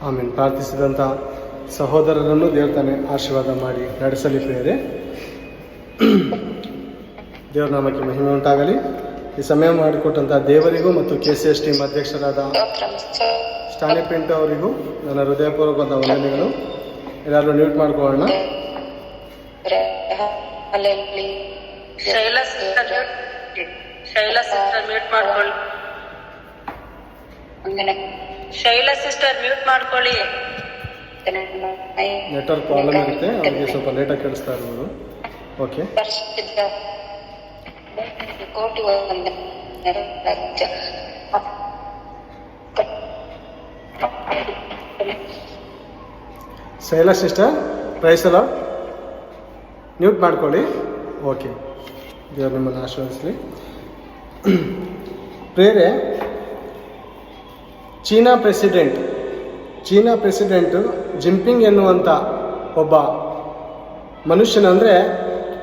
ಆಮೇಲೆ ಪ್ರಾರ್ಥಿಸಿದಂಥ ಸಹೋದರರನ್ನು ದೇವತಾನೆ ಆಶೀರ್ವಾದ ಮಾಡಿ ನಡೆಸಲಿ ಪ್ರಿಯರೇ. ದೇವರ ನಾಮಕ್ಕೆ ಮಹಿಮೆ ಉಂಟಾಗಲಿ. ಈ ಸಮಯ ಮಾಡಿಕೊಟ್ಟಂಥ ದೇವರಿಗೂ ಮತ್ತು KCS ಟೀಮ್ ಅಧ್ಯಕ್ಷರಾದ ಸ್ಟಾನಿ ಪಿಂಟು ಅವರಿಗೂ ನನ್ನ ಹೃದಯಪೂರ್ವಕವಾದ ವಂದನೆಗಳು. ಎಲ್ಲರೂ ಮ್ಯೂಟ್ ಮಾಡ್ಕೊಳ್ಳೋಣ. ಶೈಲಾ ಸಿಸ್ಟರ್ ಮ್ಯೂಟ್ ಮಾಡ್ಕೊಳ್ಳಿ. ನೆಟ್ವರ್ಕ್ ಪ್ರಾಬ್ಲಮ್ ಇರುತ್ತೆ, ಅವರಿಗೆ ಸ್ವಲ್ಪ ಲೇಟಾಗಿ ಕೇಳಿಸ್ತಾ ಇರ್ಬೋದು. ಓಕೆ, ಶೈಲಾ ಸಿಸ್ಟರ್ ಪ್ರೈಸ್ ಅಲ್ಲ, ಮ್ಯೂಟ್ ಮಾಡ್ಕೊಳ್ಳಿ. ಓಕೆ, ದೇವರು ನಿಮ್ಮನ್ನು ಆಶೀರ್ವದಿಸಲಿ. ಪ್ರೇರೆ, ಚೀನಾ ಪ್ರೆಸಿಡೆಂಟ್ ಜಿನ್ಪಿಂಗ್ ಎನ್ನುವಂಥ ಒಬ್ಬ ಮನುಷ್ಯನಂದರೆ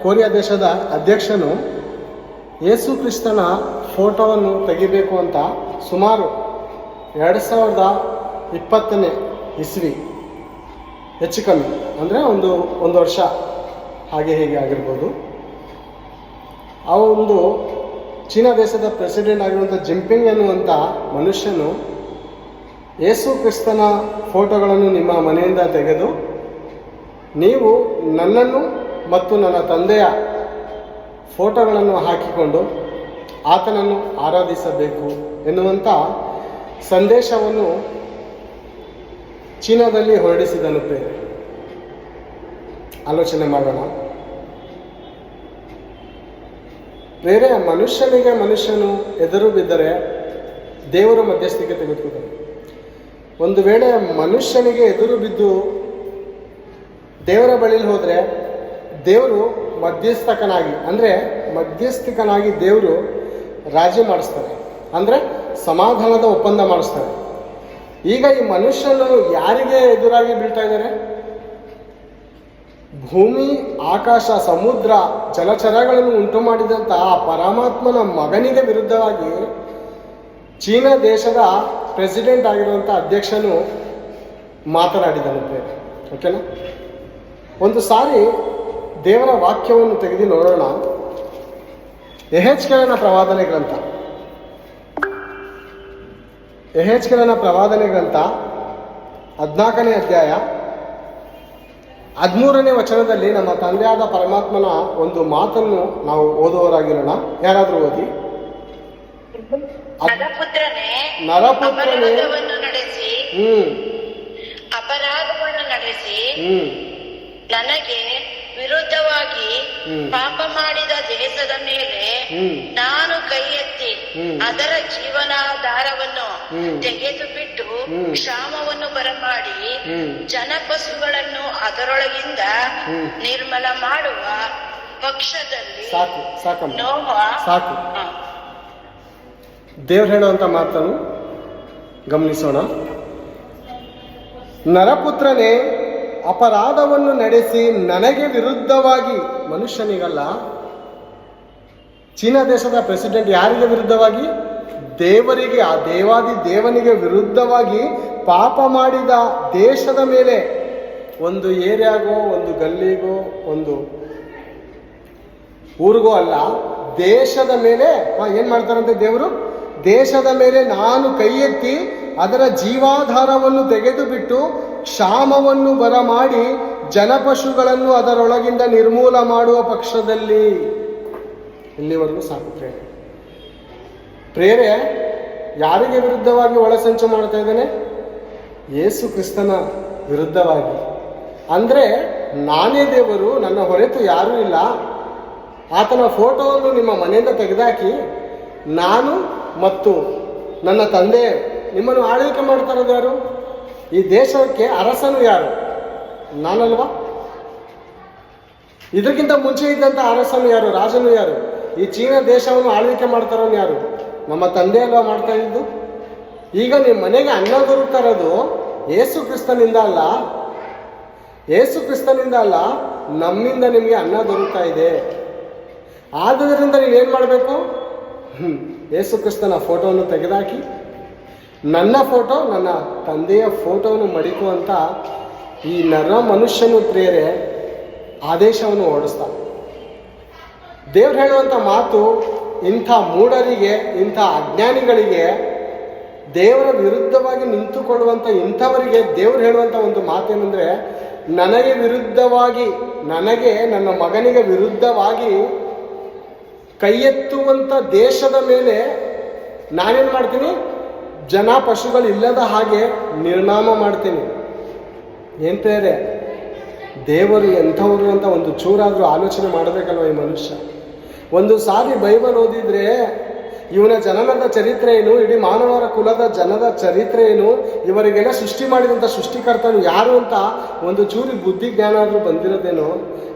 ಕೊರಿಯಾ ದೇಶದ ಅಧ್ಯಕ್ಷನು ಯೇಸು ಕ್ರಿಸ್ತನ ಫೋಟೋವನ್ನು ತೆಗಿಬೇಕು ಅಂತ ಸುಮಾರು 2020 ಇಸ್ವಿ ಹೆಚ್ಚು ಕಮ್ಮಿ ಅಂದರೆ ಒಂದು ವರ್ಷ ಹಾಗೆ ಹೀಗೆ ಆಗಿರ್ಬೋದು. ಆ ಒಂದು ಚೀನಾ ದೇಶದ ಪ್ರೆಸಿಡೆಂಟ್ ಆಗಿರುವಂಥ ಜಿನ್ಪಿಂಗ್ ಎನ್ನುವಂಥ ಮನುಷ್ಯನು ಯೇಸು ಕ್ರಿಸ್ತನ ಫೋಟೋಗಳನ್ನು ನಿಮ್ಮ ಮನೆಯಿಂದ ತೆಗೆದು ನೀವು ನನ್ನನ್ನು ಮತ್ತು ನನ್ನ ತಂದೆಯ ಫೋಟೋಗಳನ್ನು ಹಾಕಿಕೊಂಡು ಆತನನ್ನು ಆರಾಧಿಸಬೇಕು ಎನ್ನುವಂಥ ಸಂದೇಶವನ್ನು ಚೀನಾದಲ್ಲಿ ಹೊರಡಿಸಿದನು. ಆಲೋಚನೆ ಮಾಡೋಣ. ಬೇರೆ ಮನುಷ್ಯನು ಎದುರು ಬಿದ್ದರೆ ದೇವರು ಮಧ್ಯಸ್ಥಿಕೆ ತೆಗೆದುಕೊಳ್ತಾನೆ. ಒಂದು ವೇಳೆ ಮನುಷ್ಯನಿಗೆ ಎದುರು ಬಿದ್ದು ದೇವರ ಬಳಿಲಿ ಹೋದರೆ ದೇವರು ಮಧ್ಯಸ್ಥಿಕನಾಗಿ ದೇವರು ರಾಜಿ ಮಾಡಿಸ್ತಾರೆ, ಅಂದರೆ ಸಮಾಧಾನದ ಒಪ್ಪಂದ ಮಾಡಿಸ್ತಾರೆ. ಈಗ ಈ ಮನುಷ್ಯನು ಯಾರಿಗೆ ಎದುರಾಗಿ ಬೀಳ್ತಾ ಇದ್ದಾರೆ? ಭೂಮಿ, ಆಕಾಶ, ಸಮುದ್ರ, ಜಲಚರಗಳನ್ನು ಉಂಟು ಮಾಡಿದಂಥ ಆ ಪರಮಾತ್ಮನ ಮಗನಿಗೆ ವಿರುದ್ಧವಾಗಿ ಚೀನಾ ದೇಶದ ಪ್ರೆಸಿಡೆಂಟ್ ಆಗಿರುವಂಥ ಅಧ್ಯಕ್ಷನು ಮಾತನಾಡಿದನಂತೆ. ಓಕೆನಾ? ಒಂದು ಸಾರಿ ದೇವರ ವಾಕ್ಯವನ್ನು ತೆಗೆದು ನೋಡೋಣ. ಯೆಹೆಜ್ಕೇಲನ ಪ್ರವಾದನೆ ಗ್ರಂಥ 14ನೇ ಅಧ್ಯಾಯ 13ನೇ ವಚನದಲ್ಲಿ ನಮ್ಮ ತಂದೆಯಾದ ಪರಮಾತ್ಮನ ಒಂದು ಮಾತನ್ನು ನಾವು ಓದುವವರಾಗಿರೋಣ. ಯಾರಾದರೂ ಓದಿ. ನರಪುತ್ರನೇ ಅಪರಾಧವನ್ನು ನಡೆಸಿ ನನಗೆ ವಿರುದ್ಧವಾಗಿ ಪಾಪ ಮಾಡಿದ ದೇಶದ ಮೇಲೆ ನಾನು ಕೈ ಎತ್ತಿ ಅದರ ಜೀವನಾಧಾರವನ್ನು ತೆಗೆದು ಬಿಟ್ಟು ಕ್ಷಾಮವನ್ನು ಬರಮಾಡಿ ಜನಪಶುಗಳನ್ನು ಅದರೊಳಗಿಂದ ನಿರ್ಮಲ ಮಾಡುವ ಪಕ್ಷದಲ್ಲಿ ಸಾಕು. ದೇವ್ರು ಹೇಳುವಂತ ಮಾತನ್ನು ಗಮನಿಸೋಣ. ನರಪುತ್ರನೇ, ಅಪರಾಧವನ್ನು ನಡೆಸಿ ನನಗೆ ವಿರುದ್ಧವಾಗಿ, ಮನುಷ್ಯನಿಗಲ್ಲ, ಚೀನಾ ದೇಶದ ಪ್ರೆಸಿಡೆಂಟ್ ಯಾರಿಗೆ ವಿರುದ್ಧವಾಗಿ? ದೇವರಿಗೆ, ಆ ದೇವಾದಿ ದೇವನಿಗೆ ವಿರುದ್ಧವಾಗಿ ಪಾಪ ಮಾಡಿದ ದೇಶದ ಮೇಲೆ, ಒಂದು ಏರಿಯಾಗೋ, ಒಂದು ಗಲ್ಲಿಗೋ, ಒಂದು ಊರಿಗೋ ಅಲ್ಲ, ದೇಶದ ಮೇಲೆ ಏನ್ ಮಾಡ್ತಾರಂತೆ ದೇವರು? ದೇಶದ ಮೇಲೆ ನಾನು ಕೈ ಎತ್ತಿ ಅದರ ಜೀವಾಧಾರವನ್ನು ತೆಗೆದು ಬಿಟ್ಟು ಕ್ಷಾಮವನ್ನು ಬರಮಾಡಿ ಜನಪಶುಗಳನ್ನು ಅದರೊಳಗಿಂದ ನಿರ್ಮೂಲ ಮಾಡುವ ಪಕ್ಷದಲ್ಲಿ. ಇಲ್ಲಿವರೆಗೂ ಸಾಕು ಪ್ರೇರೆ. ಯಾರಿಗೆ ವಿರುದ್ಧವಾಗಿ ಒಳಸಂಚು ಮಾಡ್ತಾ ಇದ್ದಾನೆ? ಯೇಸು ಕ್ರಿಸ್ತನ ವಿರುದ್ಧವಾಗಿ. ಅಂದರೆ ನಾನೇ ದೇವರು, ನನ್ನ ಹೊರತು ಯಾರೂ ಇಲ್ಲ, ಆತನ ಫೋಟೋವನ್ನು ನಿಮ್ಮ ಮನೆಯಿಂದ ತೆಗೆದಾಕಿ ನಾನು ಮತ್ತು ನನ್ನ ತಂದೆ ನಿಮ್ಮನ್ನು ಆಳ್ವಿಕೆ ಮಾಡ್ತಾ ಇರೋದು ಯಾರು? ಈ ದೇಶಕ್ಕೆ ಅರಸನು ಯಾರು? ನಾನಲ್ವಾ? ಇದಕ್ಕಿಂತ ಮುಂಚೆ ಇದ್ದಂಥ ಅರಸನು ಯಾರು? ರಾಜನು ಯಾರು? ಈ ಚೀನಾ ದೇಶವನ್ನು ಆಳ್ವಿಕೆ ಮಾಡ್ತಾರೋನು ಯಾರು? ನಮ್ಮ ತಂದೆ ಅಲ್ವಾ ಮಾಡ್ತಾ ಇದ್ದು? ಈಗ ನಿಮ್ಮ ಮನೆಗೆ ಅನ್ನ ದೊರಕ್ತಾ ಇರೋದು ಯೇಸು ಕ್ರಿಸ್ತನಿಂದ ಅಲ್ಲ, ನಮ್ಮಿಂದ ನಿಮಗೆ ಅನ್ನ ದೊರಕ್ತಾ ಇದೆ. ಆದುದರಿಂದ ನೀವೇನು ಮಾಡಬೇಕು? ಯೇಸು ಕ್ರಿಸ್ತನ ಫೋಟೋವನ್ನು ತೆಗೆದಾಕಿ ನನ್ನ ಫೋಟೋ ನನ್ನ ತಂದೆಯ ಫೋಟೋವನ್ನು ಮಡಿಕುವಂತ ಈ ನರ ಮನುಷ್ಯನು ಪ್ರೇರೆ ಆದೇಶವನ್ನು ಹೊರಡಿಸ್ತಾನೆ. ದೇವ್ರು ಹೇಳುವಂಥ ಮಾತು ಇಂಥ ಮೂಢರಿಗೆ, ಇಂಥ ಅಜ್ಞಾನಿಗಳಿಗೆ, ದೇವರ ವಿರುದ್ಧವಾಗಿ ನಿಂತುಕೊಳ್ಳುವಂಥ ಇಂಥವರಿಗೆ ದೇವ್ರು ಹೇಳುವಂಥ ಒಂದು ಮಾತೇನೆಂದರೆ, ನನಗೆ ವಿರುದ್ಧವಾಗಿ, ನನಗೆ ನನ್ನ ಮಗನಿಗೆ ವಿರುದ್ಧವಾಗಿ ಕೈ ಎತ್ತುವಂಥ ದೇಶದ ಮೇಲೆ ನಾನೇನು ಮಾಡ್ತೀನಿ, ಜನ ಪಶುಗಳು ಇಲ್ಲದ ಹಾಗೆ ನಿರ್ನಾಮ ಮಾಡ್ತೀನಿ. ಏನು ಪ್ರೇರೆ, ದೇವರು ಎಂಥವರು ಅಂತ ಒಂದು ಚೂರಾದರೂ ಆಲೋಚನೆ ಮಾಡಬೇಕಲ್ವ ಈ ಮನುಷ್ಯ. ಒಂದು ಸಾರಿ ಬೈಬಲ್ ಓದಿದ್ರೆ ಇವನ ಜನನದ ಚರಿತ್ರೆ ಏನು, ಇಡೀ ಮಾನವರ ಕುಲದ ಜನದ ಚರಿತ್ರೆ ಏನು, ಇವರಿಗೆಲ್ಲ ಸೃಷ್ಟಿ ಮಾಡಿದಂಥ ಸೃಷ್ಟಿಕರ್ತನು ಯಾರು ಅಂತ ಒಂದು ಚೂರಿ ಬುದ್ಧಿ ಜ್ಞಾನ ಆದರೂ ಬಂದಿರೋದೇನೋ.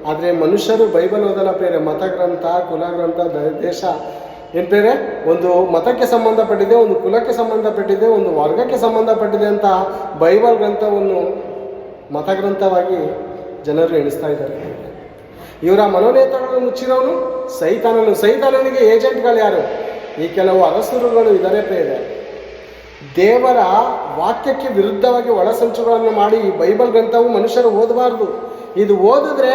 ಆದರೆ ಮನುಷ್ಯರು ಬೈಬಲ್ ಓದಲ್ಲ ಪ್ರೇರೆ. ಮತಗ್ರಂಥ, ಕುಲಗ್ರಂಥ, ದೇಶ ಏನು ಬೇರೆ, ಒಂದು ಮತಕ್ಕೆ ಸಂಬಂಧಪಟ್ಟಿದೆ, ಒಂದು ಕುಲಕ್ಕೆ ಸಂಬಂಧಪಟ್ಟಿದೆ, ಒಂದು ವರ್ಗಕ್ಕೆ ಸಂಬಂಧಪಟ್ಟಿದೆ ಅಂತ ಬೈಬಲ್ ಗ್ರಂಥವನ್ನು ಮತಗ್ರಂಥವಾಗಿ ಜನರು ಎಣಿಸ್ತಾ ಇದ್ದಾರೆ. ಇವರ ಮನೋನೇತ್ರಗಳನ್ನು ಮುಚ್ಚಿರೋನು ಸೈತಾನನು. ಸೈತಾನನಿಗೆ ಏಜೆಂಟ್ಗಳು ಯಾರು? ಈ ಕೆಲವು ಅರಸರುಗಳು ಇದ್ದಾರೆ ಪ್ರೇರೆ. ದೇವರ ವಾಕ್ಯಕ್ಕೆ ವಿರುದ್ಧವಾಗಿ ಒಳಸಂಚುಗಳನ್ನು ಮಾಡಿ ಈ ಬೈಬಲ್ ಗ್ರಂಥವು ಮನುಷ್ಯರು ಓದಬಾರ್ದು. ಇದು ಓದಿದ್ರೆ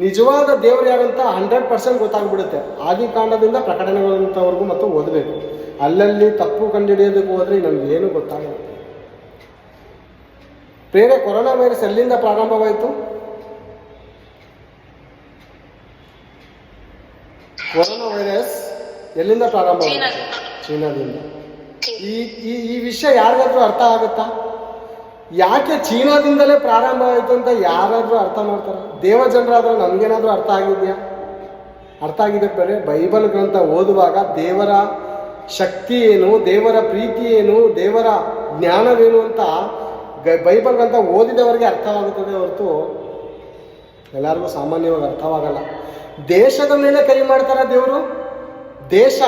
ನಿಜವಾದ ದೇವರು ಯಾರಂತ 100% ಗೊತ್ತಾಗ್ಬಿಡುತ್ತೆ. ಆದಿಕಾಂಡದಿಂದ ಪ್ರಕಟಣೆಗಳಂಥವ್ರಿಗೂ ಮತ್ತು ಓದಬೇಕು. ಅಲ್ಲಲ್ಲಿ ತಪ್ಪು ಕಂಡುಹಿಡಿಯೋದಕ್ಕೆ ಹೋದ್ರೆ ನಮಗೇನು ಗೊತ್ತಾಗಲ್ಲ ಪ್ರೇರೆ. ಕೊರೋನಾ ವೈರಸ್ ಎಲ್ಲಿಂದ ಪ್ರಾರಂಭವಾಯಿತು? ಕೊರೋನಾ ವೈರಸ್ ಎಲ್ಲಿಂದ ಪ್ರಾರಂಭವಾಯಿತು? ಚೀನಾದಿಂದ. ಈ ವಿಷಯ ಯಾರಿಗಾದ್ರೂ ಅರ್ಥ ಆಗುತ್ತಾ? ಯಾಕೆ ಚೀನಾದಿಂದಲೇ ಪ್ರಾರಂಭ ಆಯಿತು ಅಂತ ಯಾರಾದರೂ ಅರ್ಥ ಮಾಡ್ತಾರೆ? ದೇವ ಜನರಾದರೂ ನಮಗೇನಾದರೂ ಅರ್ಥ ಆಗಿದೆಯಾ? ಅರ್ಥ ಆಗಿದೆ ಬೇರೆ. ಬೈಬಲ್ ಗ್ರಂಥ ಓದುವಾಗ ದೇವರ ಶಕ್ತಿ ಏನು, ದೇವರ ಪ್ರೀತಿ ಏನು, ದೇವರ ಜ್ಞಾನವೇನು ಅಂತ ಬೈಬಲ್ ಗ್ರಂಥ ಓದಿದವರಿಗೆ ಅರ್ಥವಾಗುತ್ತದೆ ಹೊರತು ಎಲ್ಲರಿಗೂ ಸಾಮಾನ್ಯವಾಗಿ ಅರ್ಥವಾಗಲ್ಲ. ದೇಶದ ಮೇಲೆ ಕೈ ಮಾಡ್ತಾರ ದೇವರು. ದೇಶ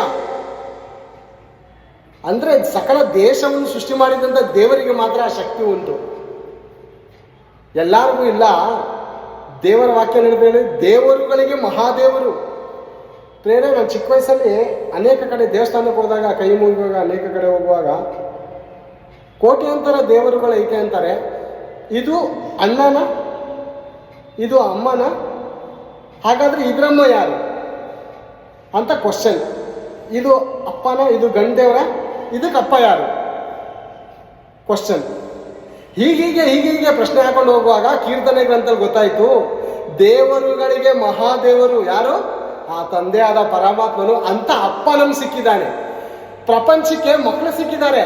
ಅಂದರೆ ಸಕಲ ದೇಶವನ್ನು ಸೃಷ್ಟಿ ಮಾಡಿದಂಥ ದೇವರಿಗೆ ಮಾತ್ರ ಆ ಶಕ್ತಿ ಉಂಟು, ಎಲ್ಲರಿಗೂ ಇಲ್ಲ. ದೇವರ ವಾಕ್ಯ ಹೇಳಿದ್ರೆ ದೇವರುಗಳಿಗೆ ಮಹಾದೇವರು. ಪ್ರೇರೆ, ನಾನು ಚಿಕ್ಕ ವಯಸ್ಸಲ್ಲಿ ಅನೇಕ ಕಡೆ ದೇವಸ್ಥಾನಕ್ಕೆ ಹೋದಾಗ, ಕೈ ಮುಗಿಯುವಾಗ, ಅನೇಕ ಕಡೆ ಹೋಗುವಾಗ ಕೋಟ್ಯಾಂತರ ದೇವರುಗಳು ಐತೆ ಅಂತಾರೆ. ಇದು ಅಣ್ಣನ, ಇದು ಅಮ್ಮನ, ಹಾಗಾದ್ರೆ ಇದ್ರಮ್ಮ ಯಾರು ಅಂತ ಕ್ವಶನ್. ಇದು ಅಪ್ಪನ, ಇದು ಗಂಡೇವರ, ಇದಕ್ಕೆ ಅಪ್ಪ ಯಾರು ಕ್ವಶನ್. ಹೀಗೀಗೆ ಪ್ರಶ್ನೆ ಹಾಕೊಂಡು ಹೋಗುವಾಗ ಕೀರ್ತನೆ ಗ್ರಂಥದಲ್ಲಿ ಗೊತ್ತಾಯ್ತು, ದೇವರುಗಳಿಗೆ ಮಹಾದೇವರು ಯಾರು? ಆ ತಂದೆ ಆದ ಪರಮಾತ್ಮನು ಅಂತ ಅಪ್ಪ ನಮ್ಗೆ ಸಿಕ್ಕಿದ್ದಾನೆ. ಪ್ರಪಂಚಕ್ಕೆ ಮಕ್ಕಳು ಸಿಕ್ಕಿದ್ದಾರೆ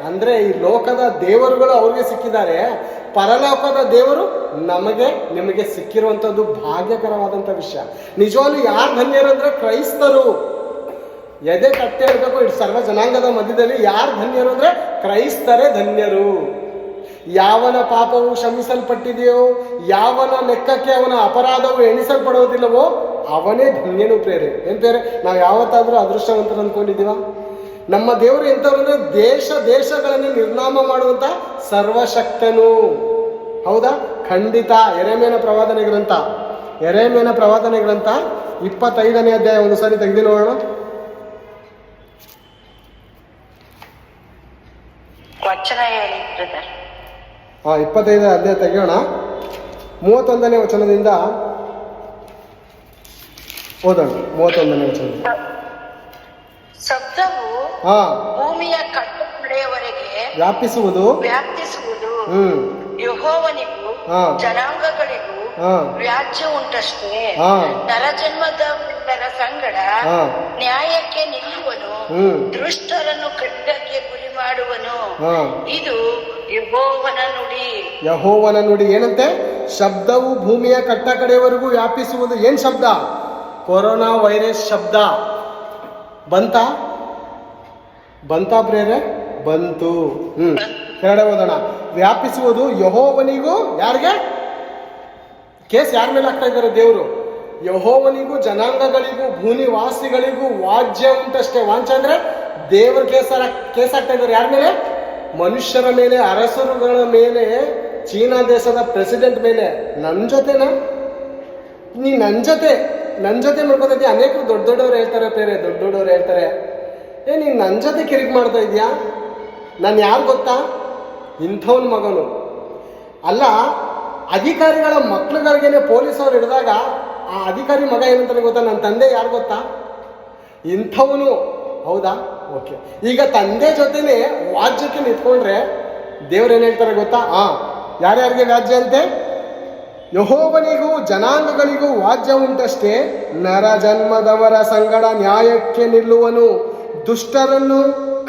ಅಂದ್ರೆ ಈ ಲೋಕದ ದೇವರುಗಳು ಅವ್ರಿಗೆ ಸಿಕ್ಕಿದ್ದಾರೆ. ಪರಲೋಕದ ದೇವರು ನಮಗೆ ನಿಮಗೆ ಸಿಕ್ಕಿರುವಂಥದ್ದು ಭಾಗ್ಯಕರವಾದಂಥ ವಿಷಯ. ನಿಜವಾಗ್ಲೂ ಯಾರು ಧನ್ಯರು ಅಂದ್ರೆ ಕ್ರೈಸ್ತರು. ಎದೆ ಕಟ್ಟೆ ಇರಬೇಕು ಇಟ್ಟು ಸರ್ವ ಜನಾಂಗದ ಮಧ್ಯದಲ್ಲಿ. ಯಾರು ಧನ್ಯರು ಅಂದ್ರೆ ಕ್ರೈಸ್ತರೇ ಧನ್ಯರು. ಯಾವನ ಪಾಪವು ಕ್ಷಮಿಸಲ್ಪಟ್ಟಿದೆಯೋ, ಯಾವನ ಲೆಕ್ಕಕ್ಕೆ ಅವನ ಅಪರಾಧವು ಎಣಿಸಲ್ಪಡುವುದಿಲ್ಲವೋ ಅವನೇ ಧನ್ಯನು ಪ್ರೇರೆ. ಏನ್ ಪ್ರೇರೆ, ನಾವು ಯಾವತ್ತಾದ್ರೂ ಅದೃಷ್ಟವಂತರು ಅಂದ್ಕೊಂಡಿದ್ದೀವ? ನಮ್ಮ ದೇವರು ಎಂಥವ್ರು ಅಂದ್ರೆ ದೇಶಗಳನ್ನು ನಿರ್ನಾಮ ಮಾಡುವಂತ ಸರ್ವಶಕ್ತನು. ಹೌದಾ? ಖಂಡಿತ. ಯೆರೆಮೀಯನ ಪ್ರವಾದನೆ ಗ್ರಂಥ 25ನೇ ಅಧ್ಯಾಯ ಒಂದು ಸಾರಿ ತೆಗೆದು ನೋಡೋಣ. ವಚನ ಹೇಳಿ ಬ್ರದರ್. 25ನೇ ಅಧ್ಯಾಯ ತೆಗೆಯೋಣ. 31ನೇ ವಚನದಿಂದ ಓದೋಣ. 31ನೇ ವಚನ. ಶಬ್ದವು ಭೂಮಿಯ ಕಟ್ಟಕಡೆಯವರೆಗೆ ವ್ಯಾಪಿಸುವುದು ಯೆಹೋವನಿಗೂ ಜನಾಂಗಗಳಿಗೂ ವ್ಯಾಜ್ಯ ಉಂಟಷ್ಟೇ. ನರಜನ್ಮದವರೆಲ್ಲರ ಸಂಗಡ ನ್ಯಾಯಕ್ಕೆ ನಿಲ್ಲುವನು, ದುಷ್ಟರನ್ನು ಖಡ್ಗಕ್ಕೆ ಗುರಿ ಮಾಡುವನು. ಇದು ಯೆಹೋವನ ನುಡಿ. ಯೆಹೋವನ ನುಡಿ ಏನಂತೆ? ಶಬ್ದವು ಭೂಮಿಯ ಕಟ್ಟ ಕಡೆಯವರೆಗೂ ವ್ಯಾಪಿಸುವುದು. ಏನ್ ಶಬ್ದ? ಕೊರೋನಾ ವೈರಸ್ ಶಬ್ದ. ಬಂತ ಪ್ರೇರೆ? ಬಂತು. ಕೆಳಗಡೆ ಓದೋಣ. ವ್ಯಾಪಿಸುವುದು ಯೆಹೋವನಿಗೂ, ಯಾರಿಗೆ ಕೇಸ್ ಯಾರ ಮೇಲೆ ಆಗ್ತಾ ಇದ್ದಾರೆ? ದೇವರು. ಯೆಹೋವನಿಗೂ ಜನಾಂಗಗಳಿಗೂ ಭೂನಿವಾಸಿಗಳಿಗೂ ವಾಜ್ಯ ಉಂಟಷ್ಟೇ. ವಾಂಚ ಅಂದ್ರೆ ದೇವರ ಕೇಸ್ ಆಗ್ತಾ ಇದ್ದಾರೆ. ಯಾರ ಮೇಲೆ? ಮನುಷ್ಯರ ಮೇಲೆ, ಅರಸರುಗಳ ಮೇಲೆ, ಚೀನಾ ದೇಶದ ಪ್ರೆಸಿಡೆಂಟ್ ಮೇಲೆ. ನನ್ನ ಜೊತೆನಾ? ನೀ ನನ್ನ ಜೊತೆ ಮಾಡ್ಕೊತಾ ಅನೇಕರು ದೊಡ್ಡವರು ಹೇಳ್ತಾರೆ ಪ್ರೇರೆ. ದೊಡ್ಡವರು ಹೇಳ್ತಾರೆ, ನೀನ್ ನನ್ನ ಜೊತೆ ಕಿರಿಕ್ ಮಾಡ್ತಾ ಇದೀಯಾ? ನಾನು ಯಾರು ಗೊತ್ತಾ? ಇಂಥವನ ಮಗನು. ಅಲ್ಲ, ಅಧಿಕಾರಿಗಳ ಮಕ್ಳುಗಳಿಗೇನೆ ಪೊಲೀಸವ್ರು ಹಿಡಿದಾಗ ಆ ಅಧಿಕಾರಿ ಮಗ ಏನಂತಾನೆ ಗೊತ್ತಾ? ನನ್ನ ತಂದೆ ಯಾರು ಗೊತ್ತಾ? ಇಂಥವನು. ಹೌದಾ? ಓಕೆ. ಈಗ ತಂದೆ ಜೊತೆನೆ ವಾಜ್ಯಕ್ಕೆ ನಿಂತ್ಕೊಂಡ್ರೆ ದೇವ್ರು ಏನು ಹೇಳ್ತಾರೆ ಗೊತ್ತಾ? ಯಾರ್ಯಾರಿಗೆ ವ್ಯಾಜ್ಯ ಅಂತೆ? ಯೆಹೋವನಿಗೂ ಜನಾಂಗಗಳಿಗೂ ವಾಜ್ಯ ಉಂಟಷ್ಟೇ, ನರ ಜನ್ಮದವರ ಸಂಗಡ ನ್ಯಾಯಕ್ಕೆ ನಿಲ್ಲುವನು, ದುಷ್ಟರನ್ನು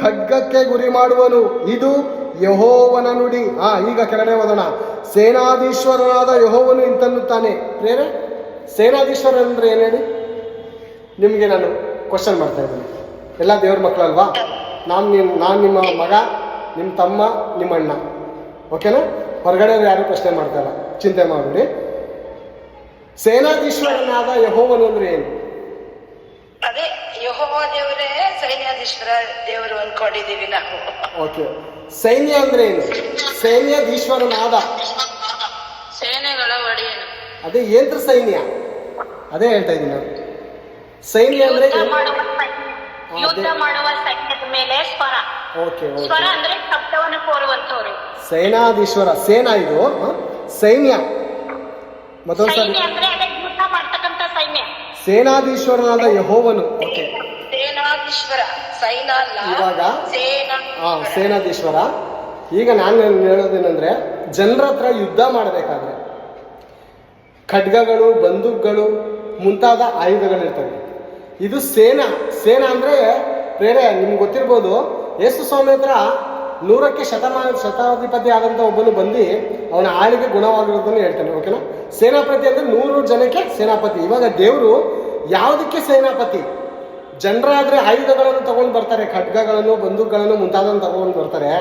ಖಡ್ಗಕ್ಕೆ ಗುರಿ ಮಾಡುವನು, ಇದು ಯೆಹೋವನ ನುಡಿ. ಈಗ ಕೆಳಗಡೆ ಓದೋಣ. ಸೇನಾಧೀಶ್ವರನಾದ ಯೆಹೋವನು ಇಂತನ್ನುತ್ತಾನೆ. ಪ್ರೇರೆ, ಸೇನಾಧೀಶ್ವರ ಅಂದ್ರೆ ಏನು ಹೇಳಿ? ನಿಮಗೆ ನಾನು ಕ್ವಶನ್ ಮಾಡ್ತಾ ಇದ್ದೀನಿ. ಎಲ್ಲ ದೇವ್ರ ಮಕ್ಕಳಲ್ವಾ? ನಾನು ನಿಮ್ಮ ಮಗ, ನಿಮ್ಮ ತಮ್ಮ, ನಿಮ್ಮ ಅಣ್ಣ. ಓಕೆನಾ? ಹೊರಗಡೆ ಯಾರು ಪ್ರಶ್ನೆ ಮಾಡ್ತಾರ, ಚಿಂತೆ ಮಾಡ್ಬಿಡಿ. ಸೇನಾಧೀಶ್ವರನಾದ ಯೆಹೋವನು ಅಂದ್ರೆ ಏನು? ಅದೇ ಯೆಹೋವ ದೇವರೇ ಸೈನ್ಯಾಧೀಶ್ವರ ದೇವರು ಅನ್ಕೊಂಡಿದೀವಿ ನಾವು. ಓಕೆ. ಸೈನ್ಯ ಅಂದ್ರೆ ಏನು? ಸೈನ್ಯಾಧೀಶ್ವರನಾದ, ಸೇನೆಗಳ ಒಡೆಯನು. ಅದೇ ಯಂತ್ರ ಸೈನ್ಯ, ಅದೇ ಹೇಳ್ತಾ ಇದ್ದೀನಿ ನಾನು. ಸೈನ್ಯ ಅಂದ್ರೆ ಯುದ್ಧ ಮಾಡುವ ಸೈನ್ಯದ ಮೇಲೆ ಸ್ವರ. ಓಕೆ. ಸ್ವರ ಅಂದ್ರೆ ಶಬ್ದವನ್ನು ಕೋರುವಂತವರು. ಸೇನಾಧೀಶ್ವರ, ಸೇನಾ ಇದು ಸೈನ್ಯ. ಮತ್ತೊಂದು ಸೈನ್ಯ ಅಂದ್ರೆ ಅದೇ ಯುದ್ಧ ಮಾಡ್ತಕ್ಕಂತ ಸೈನ್ಯ. ಸೇನಾಧೀಶ್ವರನಾದ ಯೆಹೋವನು. ಓಕೆ. ಸೇನಾಧೀಶ್ವರ, ಸೈನ್ಯ ಅಲ್ಲ, ಇವಾಗ ಸೇನಾಧೀಶ್ವರ. ಈಗ ನಾನು ಹೇಳೋದೇನೆಂದ್ರೆ, ಜನರ ಹತ್ರ ಯುದ್ಧ ಮಾಡಬೇಕಾದ್ರೆ ಖಡ್ಗಗಳು, ಬಂದೂಕುಗಳು ಮುಂತಾದ ಆಯುಧಗಳಿರ್ತವೆ. ಇದು ಸೇನಾ. ಸೇನಾ ಅಂದ್ರೆ ಬೇರೆ ನಿಮ್ಗೆ ಗೊತ್ತಿರ್ಬೋದು, ಯೇಸು ಸ್ವಾಮಿ ಹತ್ರ 100ಕ್ಕೆ ಶತಾಧಿಪತಿ ಆದಂಥ ಒಬ್ಬನು ಬಂದು ಅವನ ಆಳಿಗೆ ಗುಣವಾಗಿರೋದನ್ನು ಹೇಳ್ತಾನೆ. ಓಕೆನಾ? ಸೇನಾಪತಿ ಅಂದ್ರೆ 100 ಜನಕ್ಕೆ ಸೇನಾಪತಿ. ಇವಾಗ ದೇವರು ಯಾವುದಕ್ಕೆ ಸೇನಾಪತಿ? ಜನರಾದ್ರೆ ಆಯುಧಗಳನ್ನು ತಗೊಂಡು ಬರ್ತಾರೆ, ಖಡ್ಗಗಳನ್ನು, ಬಂದೂಕುಗಳನ್ನು ಮುಂತಾದನ್ನು ತಗೊಂಡು ಬರ್ತಾರೆ.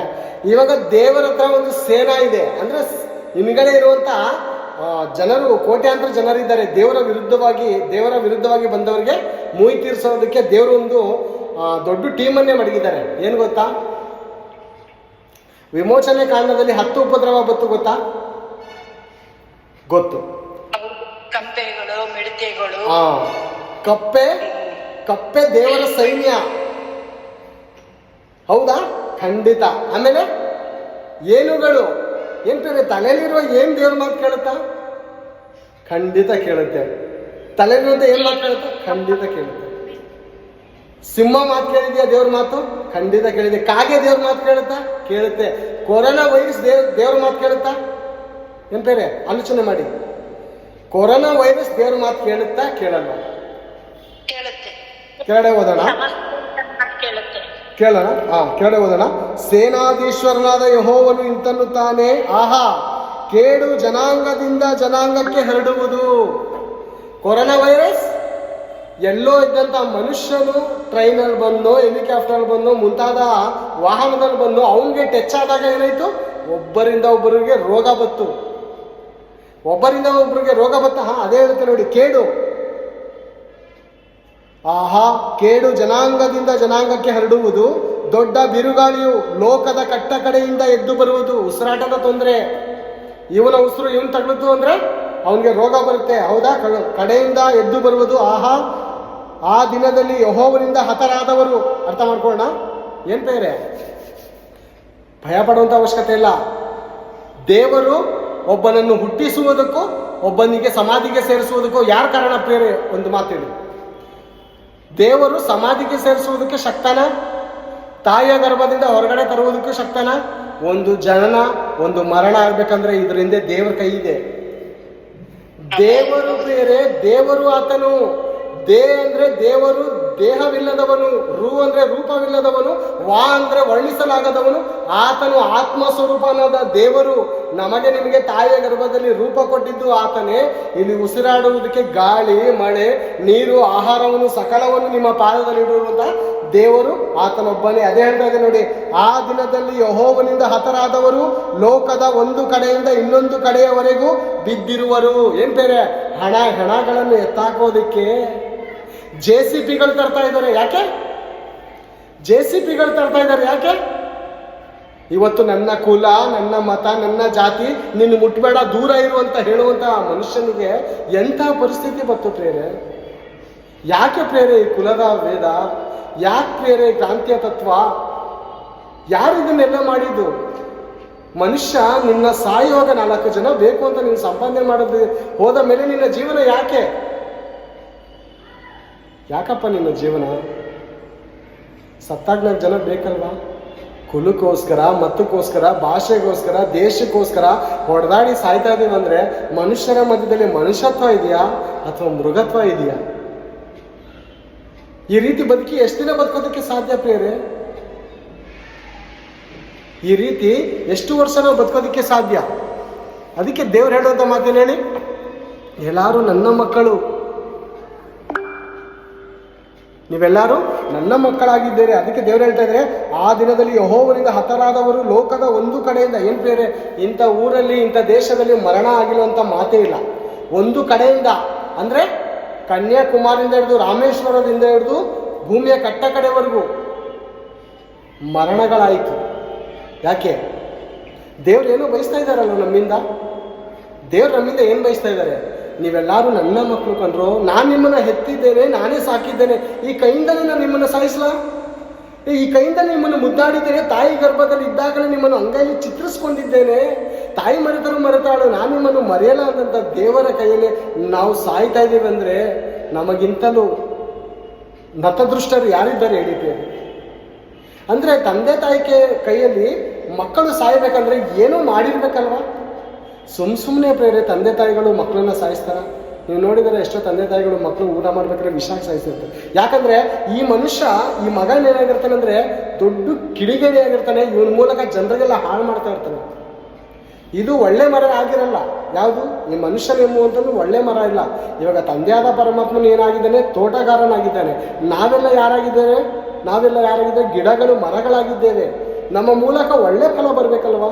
ಇವಾಗ ದೇವರ ಹತ್ರ ಒಂದು ಸೇನಾ ಇದೆ. ಅಂದ್ರೆ ಹಿಂಗಡೆ ಇರುವಂತ ಜನರು, ಕೋಟ್ಯಾಂತರ ಜನರಿದ್ದಾರೆ. ದೇವರ ವಿರುದ್ಧವಾಗಿ ಬಂದವರಿಗೆ ಮುಯಿ ತೀರಿಸೋದಕ್ಕೆ ದೇವರು ಒಂದು ದೊಡ್ಡ ಟೀಮನ್ನೇ ಮಡಗಿದ್ದಾರೆ. ಏನು ಗೊತ್ತಾ? ವಿಮೋಚನೆ ಕಾಂಡದಲ್ಲಿ 10 ಉಪದ್ರವ ಬತ್ತು ಗೊತ್ತಾ? ಗೊತ್ತು. ಕಂಪೆಗಳು, ಮಿಡತೆಗಳು. ಕಪ್ಪೆ ದೇವರ ಸೈನ್ಯ. ಹೌದಾ? ಖಂಡಿತ. ಆಮೇಲೆ ಏನುಗಳು. ಏನ್ರಿ ತಲೆಯಲ್ಲಿರುವ ಏನ್ ದೇವ್ರ ಮಾತು ಕೇಳುತ್ತಾ? ಖಂಡಿತ ಕೇಳುತ್ತೆ. ತಲೆಯಲ್ಲಿರುವಂತ ಏನ್ ಮಾತು ಕೇಳುತ್ತಾ? ಖಂಡಿತ ಕೇಳುತ್ತೆ. ಸಿಂಹ ಮಾತು ಕೇಳಿದ್ಯಾ? ದೇವ್ರ ಮಾತು ಖಂಡಿತ ಕೇಳಿದೆ. ಕಾಗೆ ದೇವ್ರ ಮಾತು ಕೇಳುತ್ತಾ? ಕೇಳುತ್ತೆ. ಕೊರೋನಾ ವೈರಸ್ ದೇವ್ರ ಮಾತು ಕೇಳುತ್ತಾ? ಏನ್ ಬೇರೆ ಆಲೋಚನೆ ಮಾಡಿ. ಕೊರೋನಾ ವೈರಸ್ ದೇವ್ರ ಮಾತು ಕೇಳುತ್ತಾ? ಕೇಳಲ್ಲ. ಕೆಳಗಡೆ ಓದೋಣ. ಕೇಳೋಣ. ಕೆಳಗಡೆ ಓದೋಣ. ಸೇನಾಧೀಶ್ವರನಾದ ಯೆಹೋವನು ಇಂತನ್ನುತ್ತಾನೆ, ಆಹಾ, ಕೇಡು ಜನಾಂಗದಿಂದ ಜನಾಂಗಕ್ಕೆ ಹರಡುವುದು. ಕೊರೋನಾ ವೈರಸ್ ಎಲ್ಲೋ ಇದ್ದಂಥ ಮನುಷ್ಯನು ಟ್ರೈನಲ್ಲಿ ಬಂದು, ಹೆಲಿಕಾಪ್ಟರ್ ಬಂದು, ಮುಂತಾದ ವಾಹನದಲ್ಲಿ ಬಂದು ಅವನಿಗೆ ಟಚ್ ಆದಾಗ ಏನಾಯ್ತು? ಒಬ್ಬರಿಂದ ಒಬ್ಬರಿಗೆ ರೋಗ ಬತ್ತು. ಅದೇ ಹೇಳುತ್ತೆ ನೋಡಿ, ಕೇಡು. ಆಹಾ, ಕೇಡು ಜನಾಂಗದಿಂದ ಜನಾಂಗಕ್ಕೆ ಹರಡುವುದು. ದೊಡ್ಡ ಬಿರುಗಾಳಿಯು ಲೋಕದ ಕಟ್ಟ ಕಡೆಯಿಂದ ಎದ್ದು ಬರುವುದು. ಉಸಿರಾಟದ ತೊಂದರೆ. ಇವನ ಉಸಿರು ಇವನ್ ತಗಲಿತು ಅಂದ್ರೆ ಅವನಿಗೆ ರೋಗ ಬರುತ್ತೆ. ಹೌದಾ? ಕಡೆಯಿಂದ ಎದ್ದು ಬರುವುದು. ಆಹಾ, ಆ ದಿನದಲ್ಲಿ ಯೆಹೋವನಿಂದ ಹತರಾದವರು. ಅರ್ಥ ಮಾಡ್ಕೊಳ್ಳೋಣ. ಏನ್ ಬೇರೆ ಭಯ ಪಡುವಂತ ಅವಶ್ಯಕತೆ ಇಲ್ಲ. ದೇವರು ಒಬ್ಬನನ್ನು ಹುಟ್ಟಿಸುವುದಕ್ಕೂ ಒಬ್ಬನಿಗೆ ಸಮಾಧಿಗೆ ಸೇರಿಸುವುದಕ್ಕೂ ಯಾರ ಕಾರಣ ಪ್ರೇರೆ? ಒಂದು ಮಾತೇಳಿ. ದೇವರು ಸಮಾಧಿಗೆ ಸೇರಿಸುವುದಕ್ಕೆ ಶಕ್ತನ? ತಾಯಿಯ ಗರ್ಭದಿಂದ ಹೊರಗಡೆ ತರುವುದಕ್ಕೂ ಶಕ್ತನ? ಒಂದು ಜನನ, ಒಂದು ಮರಣ ಆಗ್ಬೇಕಂದ್ರೆ ಇದ್ರ ಹಿಂದೆ ದೇವರ ಕೈ ಇದೆ. ದೇವರು ಬೇರೆ, ದೇವರು ಆತನು. ಅಂದ್ರೆ ದೇವರು ದೇಹವಿಲ್ಲದವನು, ಅಂದ್ರೆ ರೂಪವಿಲ್ಲದವನು, ಅಂದ್ರೆ ವರ್ಣಿಸಲಾಗದವನು. ಆತನು ಆತ್ಮ ಸ್ವರೂಪನಾದ ದೇವರು. ನಮಗೆ ನಿಮಗೆ ತಾಯಿಯ ಗರ್ಭದಲ್ಲಿ ರೂಪ ಕೊಟ್ಟಿದ್ದು ಆತನೇ. ಇಲ್ಲಿ ಉಸಿರಾಡುವುದಕ್ಕೆ ಗಾಳಿ, ಮಳೆ, ನೀರು, ಆಹಾರವನ್ನು ಸಕಲವನ್ನು ನಿಮ್ಮ ಪಾದದಲ್ಲಿಡುವಂತ ದೇವರು ಆತನೊಬ್ಬನೇ. ಅದೇ ಹೇಳ್ತಾ ಇದೆ ನೋಡಿ, ಆ ದಿನದಲ್ಲಿ ಯೆಹೋವನಿಂದ ಹತರಾದವರು ಲೋಕದ ಒಂದು ಕಡೆಯಿಂದ ಇನ್ನೊಂದು ಕಡೆಯವರೆಗೂ ಬಿದ್ದಿರುವರು. ಏನ್ ಬೇರೆ ಹಣಗಳನ್ನು ಎತ್ತಾಕೋದಿಕ್ಕೆ JCPಗಳು ತರ್ತಾ ಇದ್ದಾರೆ. ಯಾಕೆ JCPಗಳು ತರ್ತಾ ಇದ್ದಾರೆ? ಯಾಕೆ? ಇವತ್ತು ನನ್ನ ಕುಲ, ನನ್ನ ಮತ, ನನ್ನ ಜಾತಿ ನಿನ್ನ ಮುಟ್ಬೇಡ, ದೂರ ಇರುವಂತ ಹೇಳುವಂತ ಮನುಷ್ಯನಿಗೆ ಎಂಥ ಪರಿಸ್ಥಿತಿ ಬಂತು ಪ್ರೇರೆ? ಯಾಕೆ ಪ್ರೇರೆ ಈ ಕುಲದ ವೇದ? ಯಾಕೆ ಪ್ರೇರೆ ಕ್ರಾಂತಿಯ ತತ್ವ? ಯಾರು ಇದನ್ನೆಲ್ಲ ಮಾಡಿದ್ದು? ಮನುಷ್ಯ ನಿನ್ನ ಸಾಯುವಾಗ 4 ಜನ ಬೇಕು ಅಂತ ನೀನು ಸಂಪಾದನೆ ಮಾಡೋದು ಹೋದ ಮೇಲೆ ನಿನ್ನ ಜೀವನ ಯಾಕಪ್ಪ ನಿನ್ನ ಜೀವನ? ಸತ್ತಾಗ 4 ಜನ ಬೇಕಲ್ವಾ? ಕುಲಕ್ಕೋಸ್ಕರ, ಮತಕ್ಕೋಸ್ಕರ, ಭಾಷೆಗೋಸ್ಕರ, ದೇಶಕ್ಕೋಸ್ಕರ ಹೊಡೆದಾಡಿ ಸಾಯ್ತಾ ಇದೀವಂದ್ರೆ ಮನುಷ್ಯರ ಮಧ್ಯದಲ್ಲಿ ಮನುಷ್ಯತ್ವ ಇದೆಯಾ ಅಥವಾ ಮೃಗತ್ವ ಇದೆಯಾ? ಈ ರೀತಿ ಬದುಕಿ ಎಷ್ಟು ದಿನ ಬದುಕೋದಕ್ಕೆ ಸಾಧ್ಯ ಪ್ರಿಯರೇ? ಈ ರೀತಿ ಎಷ್ಟು ವರ್ಷ ನಾವು ಬದುಕೋದಕ್ಕೆ ಸಾಧ್ಯ? ಅದಕ್ಕೆ ದೇವ್ರು ಹೇಳುವಂತ ಮಾತೇನು ಹೇಳಿ, ಎಲ್ಲರೂ ನನ್ನ ಮಕ್ಕಳು, ನೀವೆಲ್ಲರೂ ನನ್ನ ಮಕ್ಕಳಾಗಿದ್ದೀರಿ. ಅದಕ್ಕೆ ದೇವ್ರು ಹೇಳ್ತಾ ಇದ್ರೆ, ಆ ದಿನದಲ್ಲಿ ಯೆಹೋವನಿಂದ ಹತರಾದವರು ಲೋಕದ ಒಂದು ಕಡೆಯಿಂದ, ಏನ್ ಬೇರೆ ಇಂಥ ಊರಲ್ಲಿ ಇಂಥ ದೇಶದಲ್ಲಿ ಮರಣ ಆಗಿರುವಂತ ಮಾತೇ ಇಲ್ಲ. ಒಂದು ಕಡೆಯಿಂದ ಅಂದ್ರೆ ಕನ್ಯಾಕುಮಾರಿಯಿಂದ ಹಿಡಿದು ರಾಮೇಶ್ವರದಿಂದ ಹಿಡಿದು ಭೂಮಿಯ ಕಟ್ಟ ಕಡೆವರೆಗೂ ಮರಣಗಳಾಯಿತು. ಯಾಕೆ? ದೇವ್ರು ಏನೋ ಬಯಸ್ತಾ ಇದ್ದಾರಲ್ಲ ನಮ್ಮಿಂದ. ದೇವ್ರು ನಮ್ಮಿಂದ ಏನು ಬಯಸ್ತಾ ಇದ್ದಾರೆ? ನೀವೆಲ್ಲರೂ ನನ್ನ ಮಕ್ಕಳು ಕಂಡ್ರು, ನಾನು ನಿಮ್ಮನ್ನ ಹೆತ್ತಿದ್ದೇನೆ, ನಾನೇ ಸಾಕಿದ್ದೇನೆ, ಈ ಕೈಯಿಂದಲೇ ನಾನು ನಿಮ್ಮನ್ನು ಸಾಯಿಸಲ, ಈ ಕೈಯಿಂದ ನಿಮ್ಮನ್ನು ಮುದ್ದಾಡಿದ್ದೇನೆ, ತಾಯಿ ಗರ್ಭದಲ್ಲಿ ಇದ್ದಾಗಲೇ ನಿಮ್ಮನ್ನು ಅಂಗೈಲಿ ಚಿತ್ರಿಸ್ಕೊಂಡಿದ್ದೇನೆ, ತಾಯಿ ಮರೆತರು ಮರೆತಾಳು, ನಾನು ನಿಮ್ಮನ್ನು ಮರೆಯಲ್ಲ ಅಂದಂಥ ದೇವರ ಕೈಯಲ್ಲಿ ನಾವು ಸಾಯ್ತಾ ಇದ್ದೀವಿ ಅಂದರೆ ನಮಗಿಂತಲೂ ನತದೃಷ್ಟರು ಯಾರಿದ್ದಾರೆ ಹೇಳಿದ್ದೇವೆ? ಅಂದರೆ ತಂದೆ ತಾಯಿ ಕೈಯಲ್ಲಿ ಮಕ್ಕಳು ಸಾಯ್ಬೇಕಂದ್ರೆ ಏನೋ ಮಾಡಿರ್ಬೇಕಲ್ವಾ? ಸುಮ್ಮನೆ ಪ್ರೇರೆ ತಂದೆ ತಾಯಿಗಳು ಮಕ್ಕಳನ್ನ ಸಾಯಿಸ್ತಾರ? ನೀವು ನೋಡಿದರೆ ಎಷ್ಟೋ ತಂದೆ ತಾಯಿಗಳು ಮಕ್ಕಳು ಊಟ ಮಾಡ್ಬೇಕಾದ್ರೆ ವಿಷಾಕ್ ಸಾಯಿಸಿರ್ತಾರೆ. ಯಾಕಂದ್ರೆ ಈ ಮನುಷ್ಯ, ಈ ಮಗ ಏನಾಗಿರ್ತಾನೆ ಅಂದ್ರೆ ದೊಡ್ಡ ಕಿಡಿಗೇಡಿ ಆಗಿರ್ತಾನೆ, ಇವನ ಮೂಲಕ ಜನರಿಗೆಲ್ಲ ಹಾಳು ಮಾಡ್ತಾ ಇರ್ತಾನೆ. ಇದು ಒಳ್ಳೆ ಮರ ಆಗಿರಲ್ಲ. ಯಾವುದು? ಈ ಮನುಷ್ಯನೆಂಬುವಂಥದ್ದು ಒಳ್ಳೆ ಮರ ಇಲ್ಲ. ಇವಾಗ ತಂದೆಯಾದ ಪರಮಾತ್ಮನು ಏನಾಗಿದ್ದಾನೆ? ತೋಟಗಾರನಾಗಿದ್ದಾನೆ. ನಾವೆಲ್ಲ ಯಾರಾಗಿದ್ದೇವೆ? ಗಿಡಗಳು, ಮರಗಳಾಗಿದ್ದೇವೆ. ನಮ್ಮ ಮೂಲಕ ಒಳ್ಳೆ ಫಲ ಬರಬೇಕಲ್ವಾ?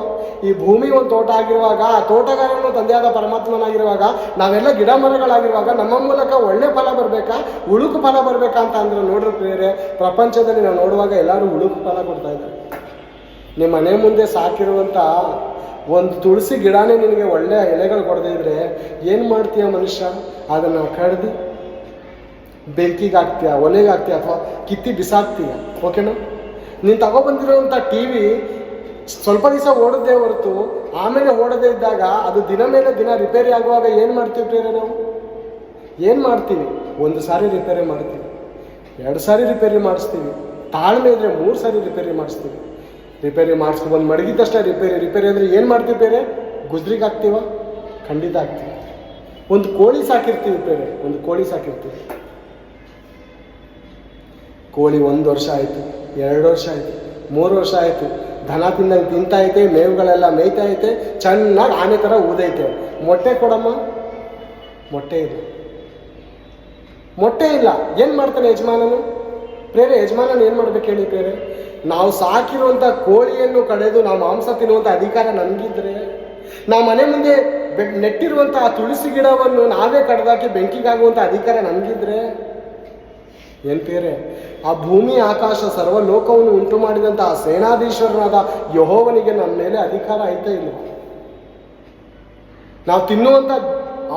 ಈ ಭೂಮಿ ಒಂದು ತೋಟ ಆಗಿರುವಾಗ, ಆ ತೋಟಗಾರನು ತಂದೆಯಾದ ಪರಮಾತ್ಮನಾಗಿರುವಾಗ, ನಾವೆಲ್ಲ ಗಿಡ ಮರಗಳಾಗಿರುವಾಗ ನಮ್ಮ ಮೂಲಕ ಒಳ್ಳೆ ಫಲ ಬರಬೇಕಾ, ಉಳುಕು ಫಲ ಬರಬೇಕಾ ಅಂತ ಅಂದ್ರೆ ನೋಡ್ರಿ ಪ್ರಿಯರೇ, ಪ್ರಪಂಚದಲ್ಲಿ ನಾವು ನೋಡುವಾಗ ಎಲ್ಲರೂ ಉಳುಕು ಫಲ ಕೊಡ್ತಾ ಇದ್ದಾರೆ. ನಿಮ್ಮ ಮನೆ ಮುಂದೆ ಸಾಕಿರುವಂಥ ಒಂದು ತುಳಸಿ ಗಿಡನೇ ನಿನಗೆ ಒಳ್ಳೆ ಎಲೆಗಳು ಕೊಡದಿದ್ರೆ ಏನು ಮಾಡ್ತೀಯ ಮನುಷ್ಯ? ಅದನ್ನು ಕಡ್ದು ಬೆಂಕಿಗೆ ಹಾಕ್ತೀಯ, ಒಲೆಗೆ ಹಾಕ್ತೀಯ, ಅಥವಾ ಕಿತ್ತಿ ಬಿಸಾಕ್ತೀಯ. ಓಕೆನಾ? ನೀನು ತಗೊಬಂದಿರೋಂಥ TV ಸ್ವಲ್ಪ ದಿವಸ ಓಡೋದೇ ಹೊರತು ಆಮೇಲೆ ಓಡದೇ ಇದ್ದಾಗ ಅದು ದಿನ ಮೇಲೆ ದಿನ ರಿಪೇರಿ ಆಗುವಾಗ ಏನು ಮಾಡ್ತೀವಿ ಪ್ರಿಯರೇ? ನಾವು ಏನು ಮಾಡ್ತೀವಿ? 1 ಸಾರಿ ರಿಪೇರಿ ಮಾಡ್ತೀವಿ, 2 ಸಾರಿ ರಿಪೇರಿ ಮಾಡಿಸ್ತೀವಿ, ತಾಳ್ಮೆ ಇದ್ರೆ 3 ಸಾರಿ ರಿಪೇರಿ ಮಾಡಿಸ್ತೀವಿ. ರಿಪೇರಿ ಮಾಡಿಸ್ಕೊಂಡು ಮಡಗಿದ್ದಷ್ಟೇ ರಿಪೇರಿ ಅಂದರೆ ಏನು ಮಾಡ್ತೀವಿ ಬೇರೆ? ಗುಜ್ರಿಗೆ ಹಾಕ್ತೀವ? ಖಂಡಿತ ಹಾಕ್ತೀವಿ. ಒಂದು ಕೋಳಿ ಸಾಕಿರ್ತೀವಿ ಬೇರೆ, ಒಂದು ಕೋಳಿ ಸಾಕಿರ್ತೀವಿ. ಕೋಳಿ 1 ವರ್ಷ ಆಯಿತು, 2 ವರ್ಷ ಆಯಿತು, 3 ವರ್ಷ ಆಯಿತು, ದನ ತಿಂದಂಗೆ ತಿಂತೈತೆ, ಮೇವುಗಳೆಲ್ಲ ಮೇಯ್ತೈತೆ, ಚೆನ್ನಾಗಿ ಆನೆ ಥರ ಊದೈತೆ. ಮೊಟ್ಟೆ ಕೊಡಮ್ಮ, ಮೊಟ್ಟೆ ಇಲ್ಲ. ಏನು ಮಾಡ್ತಾನೆ ಯಜಮಾನನು? ಬೇರೆ ಯಜಮಾನನು ಏನು ಮಾಡ್ಬೇಕು ಹೇಳಿ ಬೇರೆ? ನಾವು ಸಾಕಿರುವಂಥ ಕೋಳಿಯನ್ನು ಕಡೆದು ನಾವು ಮಾಂಸ ತಿನ್ನುವಂಥ ಅಧಿಕಾರ ನಮಗಿದ್ರೆ, ನಾವು ಮನೆ ಮುಂದೆ ನೆಟ್ಟಿರುವಂಥ ಆ ತುಳಸಿ ಗಿಡವನ್ನು ನಾವೇ ಕಡ್ದಾಕಿ ಬೆಂಕಿಗಾಗುವಂಥ ಅಧಿಕಾರ ನಮಗಿದ್ರೆ ಏನು ಬೇರೆ? ಆ ಭೂಮಿ ಆಕಾಶ ಸರ್ವ ಲೋಕವನ್ನು ಉಂಟು ಮಾಡಿದಂಥ ಆ ಸೇನಾಧೀಶ್ವರನಾದ ಯೆಹೋವನಿಗೆ ನಮ್ಮ ಮೇಲೆ ಅಧಿಕಾರ ಐತೆ ಇಲ್ಲ? ನಾವು ತಿನ್ನುವಂಥ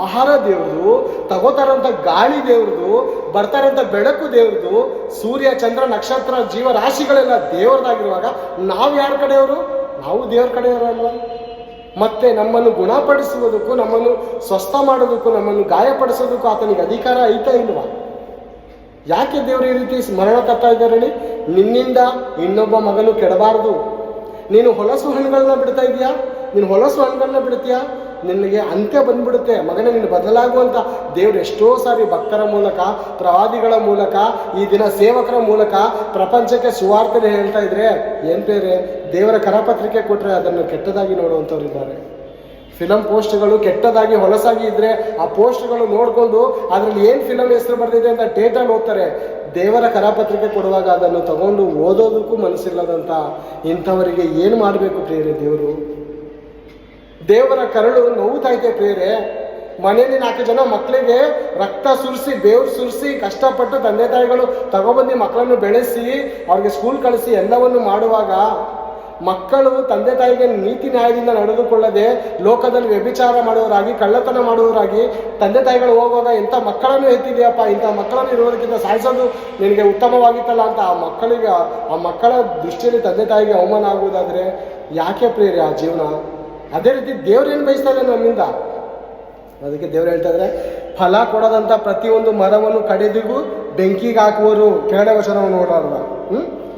ಆಹಾರ ದೇವ್ರದು, ತಗೋತಾರಂಥ ಗಾಳಿ ದೇವ್ರದು, ಬರ್ತಾರಂಥ ಬೆಳಕು ದೇವ್ರದು, ಸೂರ್ಯ ಚಂದ್ರ ನಕ್ಷತ್ರ ಜೀವರಾಶಿಗಳೆಲ್ಲ ದೇವ್ರದಾಗಿರುವಾಗ ನಾವು ಯಾರ ಕಡೆಯವರು? ನಾವು ದೇವ್ರ ಕಡೆಯವರಲ್ವ? ಮತ್ತೆ ನಮ್ಮನ್ನು ಗುಣಪಡಿಸುವುದಕ್ಕೂ, ನಮ್ಮನ್ನು ಸ್ವಸ್ಥ ಮಾಡೋದಕ್ಕೂ, ನಮ್ಮನ್ನು ಗಾಯಪಡಿಸೋದಕ್ಕೂ ಆತನಿಗೆ ಅಧಿಕಾರ ಐತಾ ಇಲ್ವಾ? ಯಾಕೆ ದೇವರು ಈ ರೀತಿ ಸ್ಮರಣ ತರ್ತಾ ಇದ್ದಾರೆ ಹೇಳಿ? ನಿನ್ನಿಂದ ಇನ್ನೊಬ್ಬ ಮಗನು ಕೆಡಬಾರದು. ನೀನು ಹೊಲಸು ಹಣ್ಣುಗಳನ್ನ ಬಿಡ್ತಾ ಇದೀಯಾ? ನೀನು ಹೊಲಸು ಹಣ್ಣುಗಳನ್ನ ಬಿಡ್ತೀಯಾ, ನಿನಗೆ ಅಂತ್ಯ ಬಂದ್ಬಿಡುತ್ತೆ ಮಗನೇ. ನೀನು ಬದಲಾಗುವಂಥ ದೇವ್ರು ಎಷ್ಟೋ ಸಾರಿ ಭಕ್ತರ ಮೂಲಕ, ಪ್ರವಾದಿಗಳ ಮೂಲಕ, ಈ ದಿನ ಸೇವಕರ ಮೂಲಕ ಪ್ರಪಂಚಕ್ಕೆ ಸುವಾರ್ತೆ ಹೇಳ್ತಾ ಇದ್ರೆ ಏನು ಬೇರೆ? ದೇವರ ಕರಪತ್ರಿಕೆ ಕೊಟ್ಟರೆ ಅದನ್ನು ಕೆಟ್ಟದಾಗಿ ನೋಡುವಂಥವ್ರು ಇದ್ದಾರೆ. ಫಿಲಮ್ ಪೋಸ್ಟ್ಗಳು ಕೆಟ್ಟದಾಗಿ ಹೊಲಸಾಗಿ ಇದ್ದರೆ ಆ ಪೋಸ್ಟ್ಗಳು ನೋಡಿಕೊಂಡು ಅದರಲ್ಲಿ ಏನು ಫಿಲಮ್ ಹೆಸರು ಬರ್ತಿದೆ ಅಂತ ಡೇಟಲ್ಲಿ ಓದ್ತಾರೆ. ದೇವರ ಕರಪತ್ರಿಕೆ ಕೊಡುವಾಗ ಅದನ್ನು ತಗೊಂಡು ಓದೋದಕ್ಕೂ ಮನಸ್ಸಿಲ್ಲದಂಥ ಇಂಥವರಿಗೆ ಏನು ಮಾಡಬೇಕು ಪ್ರಿಯರೇ? ದೇವರ ಕರಳು ನೋವುತ್ತೈತೆ ಪ್ರಿಯರೇ. ಮನೆಯಲ್ಲಿ 4 ಜನ ಮಕ್ಕಳಿಗೆ ರಕ್ತ ಸುರಿಸಿ, ಬೇವ್ರು ಸುರಿಸಿ, ಕಷ್ಟಪಟ್ಟು ತಂದೆ ತಾಯಿಗಳು ತಗೊಬಂದು ಮಕ್ಕಳನ್ನು ಬೆಳೆಸಿ ಅವ್ರಿಗೆ ಸ್ಕೂಲ್ ಕಳಿಸಿ ಎಲ್ಲವನ್ನು ಮಾಡುವಾಗ ಮಕ್ಕಳು ತಂದೆ ತಾಯಿಗೆ ನೀತಿ ನ್ಯಾಯದಿಂದ ನಡೆದುಕೊಳ್ಳದೆ ಲೋಕದಲ್ಲಿ ವ್ಯಭಿಚಾರ ಮಾಡುವವರಾಗಿ ಕಳ್ಳತನ ಮಾಡುವವರಾಗಿ ತಂದೆ ತಾಯಿಗಳು ಹೋಗುವಾಗ ಇಂಥ ಮಕ್ಕಳನ್ನು ಎತ್ತಿದೆಯಪ್ಪ, ಇಂಥ ಮಕ್ಕಳನ್ನು ಇರೋದಕ್ಕಿಂತ ಸಾಯಿಸೋದು ನಿನಗೆ ಉತ್ತಮವಾಗಿತ್ತಲ್ಲ ಅಂತ ಆ ಮಕ್ಕಳ ದೃಷ್ಟಿಯಲ್ಲಿ ತಂದೆ ತಾಯಿಗೆ ಅವಮಾನ ಆಗುವುದಾದರೆ ಯಾಕೆ ಪ್ರಿಯರೇ ಆ ಜೀವನ? ಅದೇ ರೀತಿ ದೇವ್ರೇನು ಬಯಸ್ತಾ ಇದೆ ನಮ್ಮಿಂದ? ಅದಕ್ಕೆ ದೇವ್ರು ಹೇಳ್ತಾ ಇದ್ರೆ, ಫಲ ಕೊಡದಂಥ ಪ್ರತಿಯೊಂದು ಮರವನ್ನು ಕಡಿದಿಗೂ ಬೆಂಕಿಗೆ ಹಾಕುವರು. ಕೆಳಗಡೆ ವಚನವನ್ನು ನೋಡೋಣ.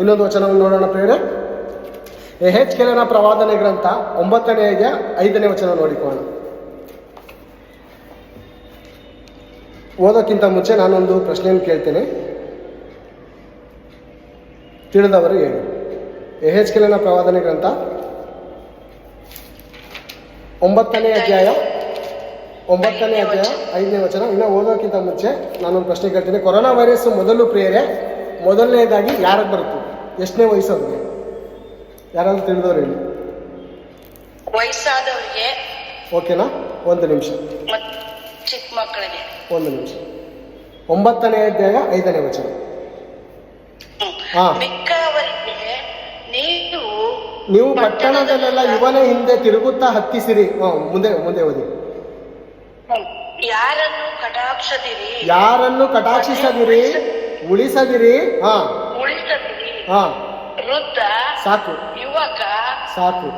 ಇನ್ನೊಂದು ವಚನವನ್ನು ನೋಡೋಣ ಪ್ರಿಯರೇ. ಯೆಹೆಜ್ಕೇಲನ ಪ್ರವಾದನೆ ಗ್ರಂಥ 9ನೇ ಅಧ್ಯಾಯ 5ನೇ ವಚನ ನೋಡಿಕೊಳ್ಳೋಣ. ಓದೋಕ್ಕಿಂತ ಮುಂಚೆ ನಾನೊಂದು ಪ್ರಶ್ನೆಯನ್ನು ಕೇಳ್ತೇನೆ, ತಿಳಿದವರು ಹೇಳಿ. ಯೆಹೆಜ್ಕೇಲನ ಪ್ರವಾದನೆ ಗ್ರಂಥ 9ನೇ ಅಧ್ಯಾಯ 5ನೇ ವಚನ. ಇನ್ನು ಓದೋಕ್ಕಿಂತ ಮುಂಚೆ ನಾನೊಂದು ಪ್ರಶ್ನೆ ಕೇಳ್ತೀನಿ. ಕೊರೋನಾ ವೈರಸ್ ಮೊದಲು ಪ್ರಿಯರೇ ಮೊದಲನೇದಾಗಿ ಯಾರಿಗೆ ಬರುತ್ತೆ? ಎಷ್ಟನೇ ವಯಸ್ಸವ್ರಿಗೆ? ಯಾರಾದ್ರೂ ತಿಳಿದವ್ರು ಹೇಳಿ. ವಯಸ್ಸಾದವರಿಗೆ. ಓಕೆನಾ? ಒಂದು ನಿಮಿಷ. ಚಿಕ್ಕ ಮಕ್ಕಳಿಗೆ. ಒಂದು ನಿಮಿಷ. 9ನೇ ಅಧ್ಯಾಯ 5ನೇ ವಚನ. ಮಿಕ್ಕವರಿಗೆ ನೀವು ಪಟ್ಟಣದಲ್ಲೆಲ್ಲ ಇವನ ಹಿಂದೆ ತಿರುಗುತ್ತಾ ಹತ್ತಿಸಿರಿ. ಮುಂದೆ ಓದಿ. ಯಾರನ್ನು ಕಟಾಕ್ಷಿಸದಿರಿ, ಉಳಿಸದಿರಿ. ವೃದ್ಧ, ಸಾಕು ಯುವಕ. ಸಾಕು.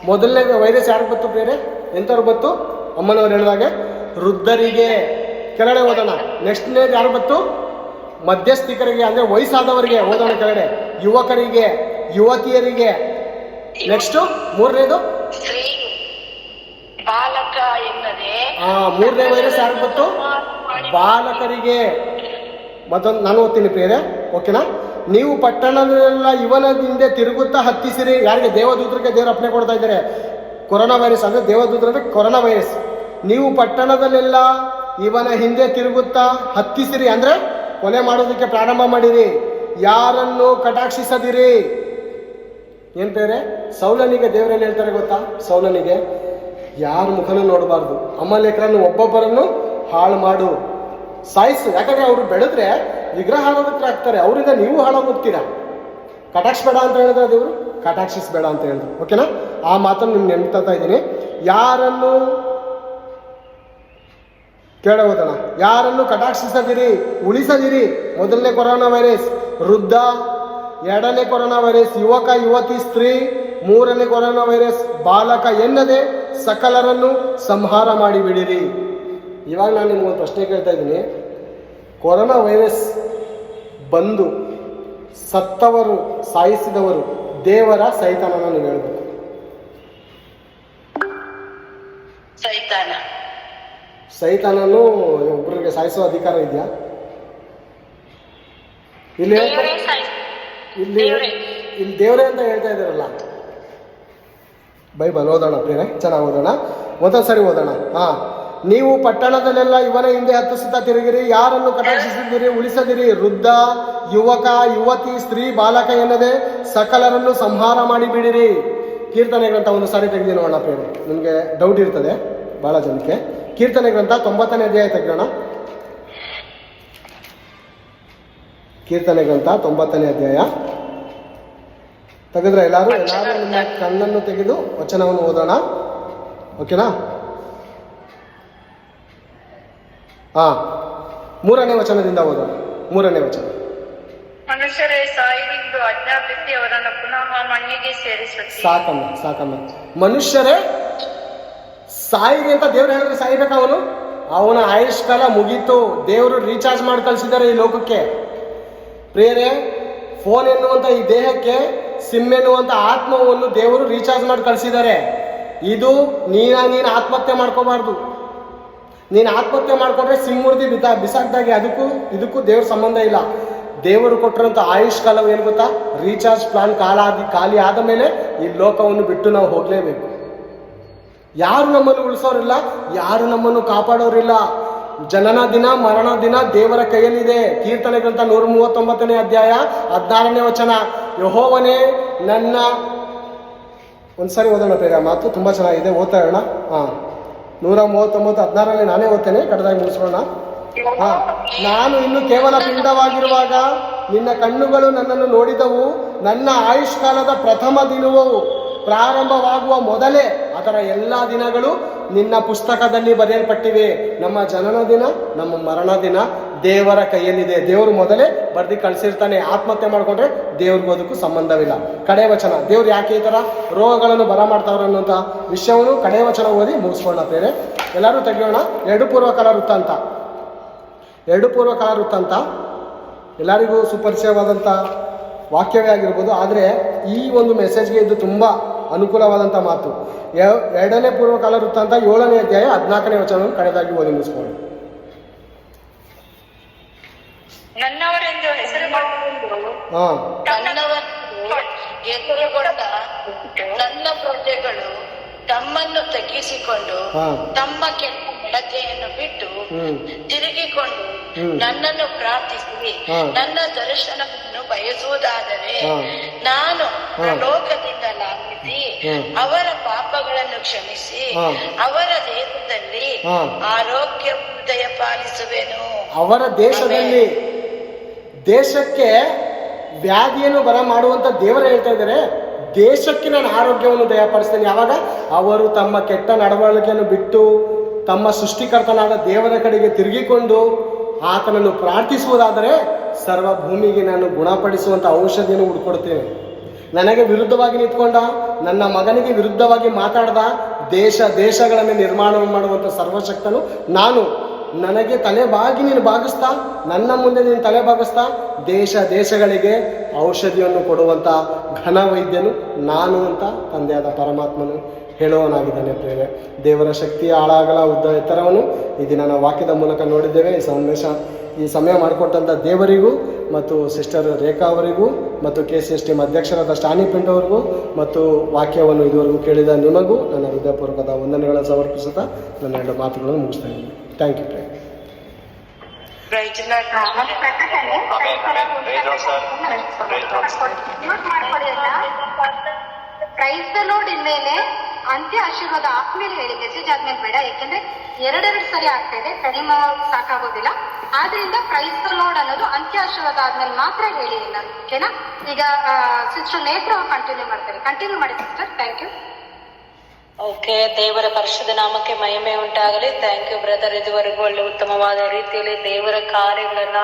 ಮೊದಲನೇ ವೈರಸ್ ಯಾರಿಗೆ ಬತ್ತು ಬೇರೆ? ಎಂಥವ್ರು ಬತ್ತು? ಅಮ್ಮನವ್ರು ಹೇಳಿದಾಗೆ ವೃದ್ಧರಿಗೆ. ಕೆಳಗಡೆ ಓದೋಣ. ನೆಕ್ಸ್ಟ್ನೇದು ಯಾರು ಬತ್ತು? ಮಧ್ಯಸ್ಥಿಕರಿಗೆ, ಅಂದ್ರೆ ವಯಸ್ಸಾದವರಿಗೆ. ಓದೋಣ ಕೆಳಗಡೆ. ಯುವಕರಿಗೆ, ಯುವತಿಯರಿಗೆ. ನೆಕ್ಸ್ಟ್ ಮೂರನೇದು ಸ್ತ್ರೀ ಬಾಲಕ ಎನ್ನದೆ. ಮೂರನೇ ವೈರಸ್ ಯಾರಿಗೆ ಬತ್ತು? ಬಾಲಕರಿಗೆ. ಮತ್ತೊಂದು ನಾನು ಓದ್ತೀನಿ ಪ್ರಿಯರೇ, ಓಕೆನಾ? ನೀವು ಪಟ್ಟಣದಲ್ಲೆಲ್ಲ ಇವನ ಹಿಂದೆ ತಿರುಗುತ್ತಾ ಹತ್ತಿಸಿರಿ. ಯಾರಿಗೆ? ದೇವದೂತರಿಗೆ ದೇವರು ಅಪ್ಪಣೆ ಕೊಡ್ತಾ ಇದ್ದಾರೆ. ಕೊರೋನಾ ವೈರಸ್ ಅಂದ್ರೆ ದೇವದೂತರ ಅಂದ್ರೆ ಕೊರೋನಾ ವೈರಸ್. ನೀವು ಪಟ್ಟಣದಲ್ಲೆಲ್ಲ ಇವನ ಹಿಂದೆ ತಿರುಗುತ್ತಾ ಹತ್ತಿಸಿರಿ ಅಂದ್ರೆ ಕೊಲೆ ಮಾಡೋದಕ್ಕೆ ಪ್ರಾರಂಭ ಮಾಡಿರಿ. ಯಾರನ್ನು ಕಟಾಕ್ಷಿಸದಿರಿ. ಏನ್ ಬೇರೆ? ಸೌಲನಿಗೆ ದೇವರೇನು ಹೇಳ್ತಾರೆ ಗೊತ್ತಾ? ಸೌಲನಿಗೆ ಯಾರ ಮುಖನೂ ನೋಡಬಾರ್ದು, ಅಮಲೇಖರನ್ನು ಒಬ್ಬೊಬ್ಬರನ್ನು ಹಾಳು ಮಾಡು, ಸಾಯಿಸು. ಯಾಕಂದ್ರೆ ಅವರು ಬೆಳೆದ್ರೆ ವಿಗ್ರಹಾರಾಧಕರು ಆಗ್ತಾರೆ, ಅವರಿಂದ ನೀವು ಹಾಳಾಗೋಗ್ತೀರಾ. ಕಟಾಕ್ಷಿಸಬೇಡ ಅಂತ ಹೇಳಿದ್ರೆ ದೇವರು, ಕಟಾಕ್ಷಿಸಬೇಡ ಅಂತ ಹೇಳಿದ್ರು. ಓಕೆನಾ? ಆ ಮಾತನ್ನು ನಿಮ್ಗೆ ನೆನ್ಪಿಸ್ತಾ ಇದ್ದೀನಿ. ಯಾರನ್ನು ಕೇಳೋದಣ, ಯಾರನ್ನು ಕಟಾಕ್ಷಿಸದಿರಿ, ಉಳಿಸದಿರಿ. ಮೊದಲನೇ ಕೊರೋನಾ ವೈರಸ್ ವೃದ್ಧ, ಎರಡನೇ ಕೊರೋನಾ ವೈರಸ್ ಯುವಕ ಯುವತಿ ಸ್ತ್ರೀ, ಮೂರನೇ ಕೊರೋನಾ ವೈರಸ್ ಬಾಲಕ ಎನ್ನದೆ ಸಕಲರನ್ನು ಸಂಹಾರ ಮಾಡಿಬಿಡಿರಿ. ಇವಾಗ ನಾನು ನಿಮ್ಗೊಂದು ಪ್ರಶ್ನೆ ಕೇಳ್ತಾ ಇದ್ದೀನಿ. ಕೊರೋನಾ ವೈರಸ್ ಬಂದು ಸತ್ತವರು, ಸಾಯಿಸಿದವರು ದೇವರ ಸೈತಾನನ? ನೀವು ಹೇಳ್ಬೇಕು. ಸೈತಾನನು ಒಬ್ಬರಿಗೆ ಸಾಯಿಸೋ ಅಧಿಕಾರ ಇದೆಯಾ? ಇಲ್ಲಿ ದೇವರೇ ಅಂತ ಹೇಳ್ತಾ ಇದ್ದಾರಲ್ಲ. ಬೈಬಲ್ ಓದೋಣ ಪ್ರಿಯರೇ, ಚೆನ್ನಾಗಿ ಓದೋಣ. ಒಂದೊಂದ್ಸರಿ ಓದೋಣ. ನೀವು ಪಟ್ಟಣದಲ್ಲೆಲ್ಲ ಇವನ ಹಿಂದೆ ಹತ್ತಿಸುತ್ತಾ ತಿರುಗಿರಿ, ಯಾರನ್ನು ಕಟಾಕ್ಷಿಸದಿರಿ, ಉಳಿಸದಿರಿ. ವೃದ್ಧ, ಯುವಕ, ಯುವತಿ, ಸ್ತ್ರೀ, ಬಾಲಕ ಎನ್ನದೆ ಸಕಲರನ್ನು ಸಂಹಾರ ಮಾಡಿ ಬಿಡಿರಿ. ಕೀರ್ತನೆ ಗ್ರಂಥ ಒಂದು ಸಾರಿ ತೆಗೆದು ನೋಡೋಣ ಪ್ರಿಯರೇ, ನಿಮಗೆ ಡೌಟ್ ಇರ್ತದೆ ಬಹಳ ಜನಕ್ಕೆ. ಕೀರ್ತನೆ ಗ್ರಂಥ 90ನೇ ಅಧ್ಯಾಯ ತೆಗೆಯೋಣ. ಕೀರ್ತನೆ ಗ್ರಂಥ 90ನೇ ಅಧ್ಯಾಯ ತೆಗೆದ್ರೆ ಎಲ್ಲರೂ ನಿಮ್ಮ ಕಣ್ಣನ್ನು ತೆಗೆದು ವಚನವನ್ನು ಓದೋಣ. ಓಕೆನಾ? 3ನೇ ವಚನದಿಂದ ಓದೋಣ. 3ನೇ ವಚನ. ಮನುಷ್ಯರೇ ಸಾಯಿರೆಂದು ಆಜ್ಞಾಪಿಸಿ ಅವರನ್ನು ಪುನಃ ಮಣ್ಣಿಗೆ ಸೇರಿಸುತ್ತೀರಿ. ಸಾಕಮ್ಮ. ಮನುಷ್ಯರೇ ಸಾಯಿರಿ ಅಂತ ದೇವ್ರು ಹೇಳಿದ್ರೆ ಸಾಯ್ಬೇಕ? ಅವನ ಆಯುಷ್ ಕಾಲ ಮುಗೀತು. ದೇವರು ರೀಚಾರ್ಜ್ ಮಾಡಿ ಕಳಿಸಿದ್ದಾರೆ ಈ ಲೋಕಕ್ಕೆ. ಪ್ರಿಯರೇ, ಫೋನ್ ಎನ್ನುವಂತ ಈ ದೇಹಕ್ಕೆ ಸಿಮ್ ಎನ್ನುವಂತ ಆತ್ಮವನ್ನು ದೇವರು ರೀಚಾರ್ಜ್ ಮಾಡಿ ಕಳಿಸಿದ್ದಾರೆ. ಇದು ನೀನು ಆತ್ಮಹತ್ಯೆ ಮಾಡ್ಕೋಬಾರ್ದು. ನೀನು ಆತ್ಮಹತ್ಯೆ ಮಾಡ್ಕೊಂಡ್ರೆ ಸಿಮ್ ಮುರಿದು ಬಿಸಾಕ್ದಾಗೆ. ಇದಕ್ಕೂ ದೇವ್ರ ಸಂಬಂಧ ಇಲ್ಲ. ದೇವರು ಕೊಟ್ಟಿರೋಂಥ ಆಯುಷ್ ಕಾಲವು ಏನು ಗೊತ್ತಾ? ರೀಚಾರ್ಜ್ ಪ್ಲಾನ್ ಖಾಲಿ ಆದ ಮೇಲೆ ಈ ಲೋಕವನ್ನು ಬಿಟ್ಟು ನಾವು ಹೋಗಲೇಬೇಕು. ಯಾರು ನಮ್ಮನ್ನು ಉಳಿಸೋರಿಲ್ಲ, ಯಾರು ನಮ್ಮನ್ನು ಕಾಪಾಡೋರಿಲ್ಲ. ಜನನ ದಿನ ಮರಣ ದಿನ ದೇವರ ಕೈಯಲ್ಲಿದೆ. ಕೀರ್ತನೆ ಗ್ರಂಥ 139ನೇ ಅಧ್ಯಾಯ 16ನೇ ವಚನ. ಯೆಹೋವನೇ ನನ್ನ, ಒಂದ್ಸರಿ ಓದೋಣ ಬೇರೆ ಮಾತು, ತುಂಬಾ ಚೆನ್ನಾಗಿದೆ, ಓದ್ತಾ ಇರೋಣ. 139 16ರಲ್ಲಿ ನಾನೇ ಓದ್ತೇನೆ, ಕಟ್ಟದಾಗಿ ಮುಗಿಸೋಣ. ನಾನು ಇನ್ನು ಕೇವಲ ಪಿಂಡವಾಗಿರುವಾಗ ನಿನ್ನ ಕಣ್ಣುಗಳು ನನ್ನನ್ನು ನೋಡಿದವು. ನನ್ನ ಆಯುಷ್ಕಾಲದ ಪ್ರಥಮ ದಿನವೂ ಪ್ರಾರಂಭವಾಗುವ ಮೊದಲೇ ಅದರ ಎಲ್ಲ ದಿನಗಳು ನಿನ್ನ ಪುಸ್ತಕದಲ್ಲಿ ಬರೆಯಲ್ಪಟ್ಟಿವೆ. ನಮ್ಮ ಜನನ ದಿನ, ನಮ್ಮ ಮರಣ ದಿನ ದೇವರ ಕೈಯಲ್ಲಿದೆ. ದೇವರು ಮೊದಲೇ ಬರ್ದು ಕಳಿಸಿರ್ತಾನೆ. ಆತ್ಮಹತ್ಯೆ ಮಾಡಿಕೊಂಡ್ರೆ ದೇವ್ರಿಗೂ ಅದಕ್ಕೂ ಸಂಬಂಧವಿಲ್ಲ. ಕಡೆ ವಚನ, ದೇವ್ರು ಯಾಕೆ ಈ ಥರ ರೋಗಗಳನ್ನು ಬರ ಮಾಡ್ತಾವ್ರೆ ಅನ್ನೋಂಥ ವಿಷಯವನ್ನು ಕಡೆ ವಚನ ಓದಿ ಮುಗಿಸ್ಕೊಳ್ಳೋಣ. ಬೇರೆ ಎಲ್ಲರೂ ತೆಗೆಯೋಣ. 2 ಪೂರ್ವಕಾಲ ವೃತ್ತಾಂತ. 2 ಪೂರ್ವಕಾಲ ವೃತ್ತಾಂತ ಎಲ್ಲರಿಗೂ ಸುಪರಿಚಯವಾದಂಥ ವಾಕ್ಯವೇ ಆಗಿರ್ಬೋದು. ಆದರೆ ಈ ಒಂದು ಮೆಸೇಜ್ಗೆ ಇದು ತುಂಬ ಅನುಕೂಲವಾದಂಥ ಮಾತು. 2ನೇ ಪೂರ್ವಕಾಲ ವೃತ್ತಾಂತ 7ನೇ ಅಧ್ಯಾಯ 14ನೇ ವಚನವನ್ನು ಕಡೆದಾಗಿ ಓದಿ ಮುಗಿಸ್ಕೊಳ್ಳಿ. ನನ್ನವರೆಂದು ಹೆಸರುಗೊಂಡು ಹಾಂ, ಹೆಸರುಗೊಂಡ ನನ್ನ ಪ್ರಜೆಗಳು ತಮ್ಮನ್ನು ತಗ್ಗಿಸಿಕೊಂಡು ತಮ್ಮ ಕೆಟ್ಟ ನಡತೆಯನ್ನು ಬಿಟ್ಟು ತಿರುಗಿಕೊಂಡು ನನ್ನನ್ನು ಪ್ರಾರ್ಥಿಸಿ ನನ್ನ ದರ್ಶನವನ್ನು ಬಯಸುವುದಾದರೆ ನಾನು ಲೋಕದಿಂದ ಲಾಭಿಸಿ ಅವರ ಪಾಪಗಳನ್ನು ಕ್ಷಮಿಸಿ ಅವರ ದೇಶದಲ್ಲಿ ಆರೋಗ್ಯ ದಯಪಾಲಿಸುವೆನು. ಅವರ ದೇಶಕ್ಕೆ ವ್ಯಾಧಿಯನ್ನು ಬರ ಮಾಡುವಂತ ದೇವರು ಹೇಳ್ತಾ ಇದ್ದಾರೆ, ದೇಶಕ್ಕೆ ನಾನು ಆರೋಗ್ಯವನ್ನು ದಯಪಾಲಿಸ್ತೇನೆ. ಯಾವಾಗ ಅವರು ತಮ್ಮ ಕೆಟ್ಟ ನಡವಳಿಕೆಯನ್ನು ಬಿಟ್ಟು ತಮ್ಮ ಸೃಷ್ಟಿಕರ್ತನಾದ ದೇವರ ಕಡೆಗೆ ತಿರುಗಿಕೊಂಡು ಆತನನ್ನು ಪ್ರಾರ್ಥಿಸುವುದಾದರೆ ಸರ್ವ ಭೂಮಿಗೆ ನಾನು ಗುಣಪಡಿಸುವಂಥ ಔಷಧಿಯನ್ನು ಹುಡುಕೊಡ್ತೇನೆ. ನನಗೆ ವಿರುದ್ಧವಾಗಿ ನಿಂತ್ಕೊಂಡ, ನನ್ನ ಮಗನಿಗೆ ವಿರುದ್ಧವಾಗಿ ಮಾತಾಡ್ದ ದೇಶಗಳನ್ನು ನಿರ್ಮಾಣ ಮಾಡುವಂಥ ಸರ್ವಶಕ್ತನು ನಾನು. ನನಗೆ ತಲೆ ಬಾಗಿ ನೀನು ಬಾಗಿಸ್ತಾ, ನನ್ನ ಮುಂದೆ ನೀನು ತಲೆ ಬಾಗಿಸ್ತಾ ದೇಶಗಳಿಗೆ ಔಷಧಿಯನ್ನು ಕೊಡುವಂಥ ಘನ ವೈದ್ಯನು ನಾನು ಅಂತ ತಂದೆಯಾದ ಪರಮಾತ್ಮನು ಹೇಳುವನಾಗಿದ್ದಾನೆ. ಪ್ರೇರೆ, ದೇವರ ಶಕ್ತಿಯ ಆಳಾಗಲ ಉದ್ದ ಎತ್ತರವನ್ನು ಈ ದಿನ ನಾವು ವಾಕ್ಯದ ಮೂಲಕ ನೋಡಿದ್ದೇವೆ. ಈ ಸಮಯ ಮಾಡಿಕೊಟ್ಟಂಥ ದೇವರಿಗೂ ಮತ್ತು ಸಿಸ್ಟರ್ ರೇಖಾ ಅವರಿಗೂ ಮತ್ತು KCS ಟೀಮ್ ಅಧ್ಯಕ್ಷರಾದ ಸ್ಟಾನಿ ಪಿಂಟ್ ಅವರಿಗೂ ಮತ್ತು ವಾಕ್ಯವನ್ನು ಇದುವರೆಗೂ ಕೇಳಿದ ನಿಮಗೂ ನನ್ನ ಹೃದಯಪೂರ್ವಕದ ವಂದನೆಗಳನ್ನು ಸಮರ್ಪಿಸುತ್ತಾ ನನ್ನ 2 ಮಾತುಗಳನ್ನು ಮುಗಿಸ್ತಾ ಇದ್ದೀನಿ. Thank you. Praise the Lord ಇನ್ಮೇಲೆ ಅಂತ್ಯ ಆಶೀರ್ವಾದ ಆದ್ಮೇಲೆ ಹೇಳಿ, ಮೆಸೇಜ್ ಆದ್ಮೇಲೆ ಬೇಡ. ಯಾಕೆಂದ್ರೆ 2 ಸರಿ ಆಗ್ತಾ ಇದೆ, ಟೈಮ್ ಸಾಕಾಗೋದಿಲ್ಲ. ಆದ್ರಿಂದ ಪ್ರೈಸ್ ದ ಲಾರ್ಡ್ ಅನ್ನೋದು ಅಂತ್ಯ ಆಶೀರ್ವಾದ ಆದ್ಮೇಲೆ ಮಾತ್ರ ಹೇಳಿ ನಾನು, ಓಕೆನಾ? ಈಗ ಸಿಸ್ಟರ್ ನೇತ್ರ ಕಂಟಿನ್ಯೂ ಮಾಡ್ತಾರೆ. ಕಂಟಿನ್ಯೂ ಮಾಡಿ ಸಿಸ್ಟರ್. Thank you. ಓಕೆ, ದೇವರ ಪರಿಶುದ್ಧ ನಾಮಕ್ಕೆ ಮಹಿಮೆ ಉಂಟಾಗಲಿ. Thank you brother. ಇದುವರೆಗೂ ಒಳ್ಳೆ ಉತ್ತಮವಾದ ರೀತಿಯಲ್ಲಿ ದೇವರ ಕಾರ್ಯಗಳನ್ನ,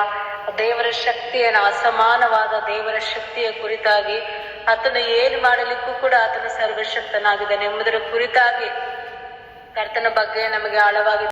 ದೇವರ ಶಕ್ತಿಯನ್ನ, ಅಸಮಾನವಾದ ದೇವರ ಶಕ್ತಿಯ ಕುರಿತಾಗಿ ಆತನು ಏನು ಮಾಡಲಿಕ್ಕೂ ಕೂಡ ಆತನು ಸರ್ವಶಕ್ತನಾಗಿದ್ದಾನೆ ಎಂಬುದರ ಕುರಿತಾಗಿ ಕರ್ತನ ಬಗ್ಗೆ ನಮಗೆ ಆಳವಾಗಿ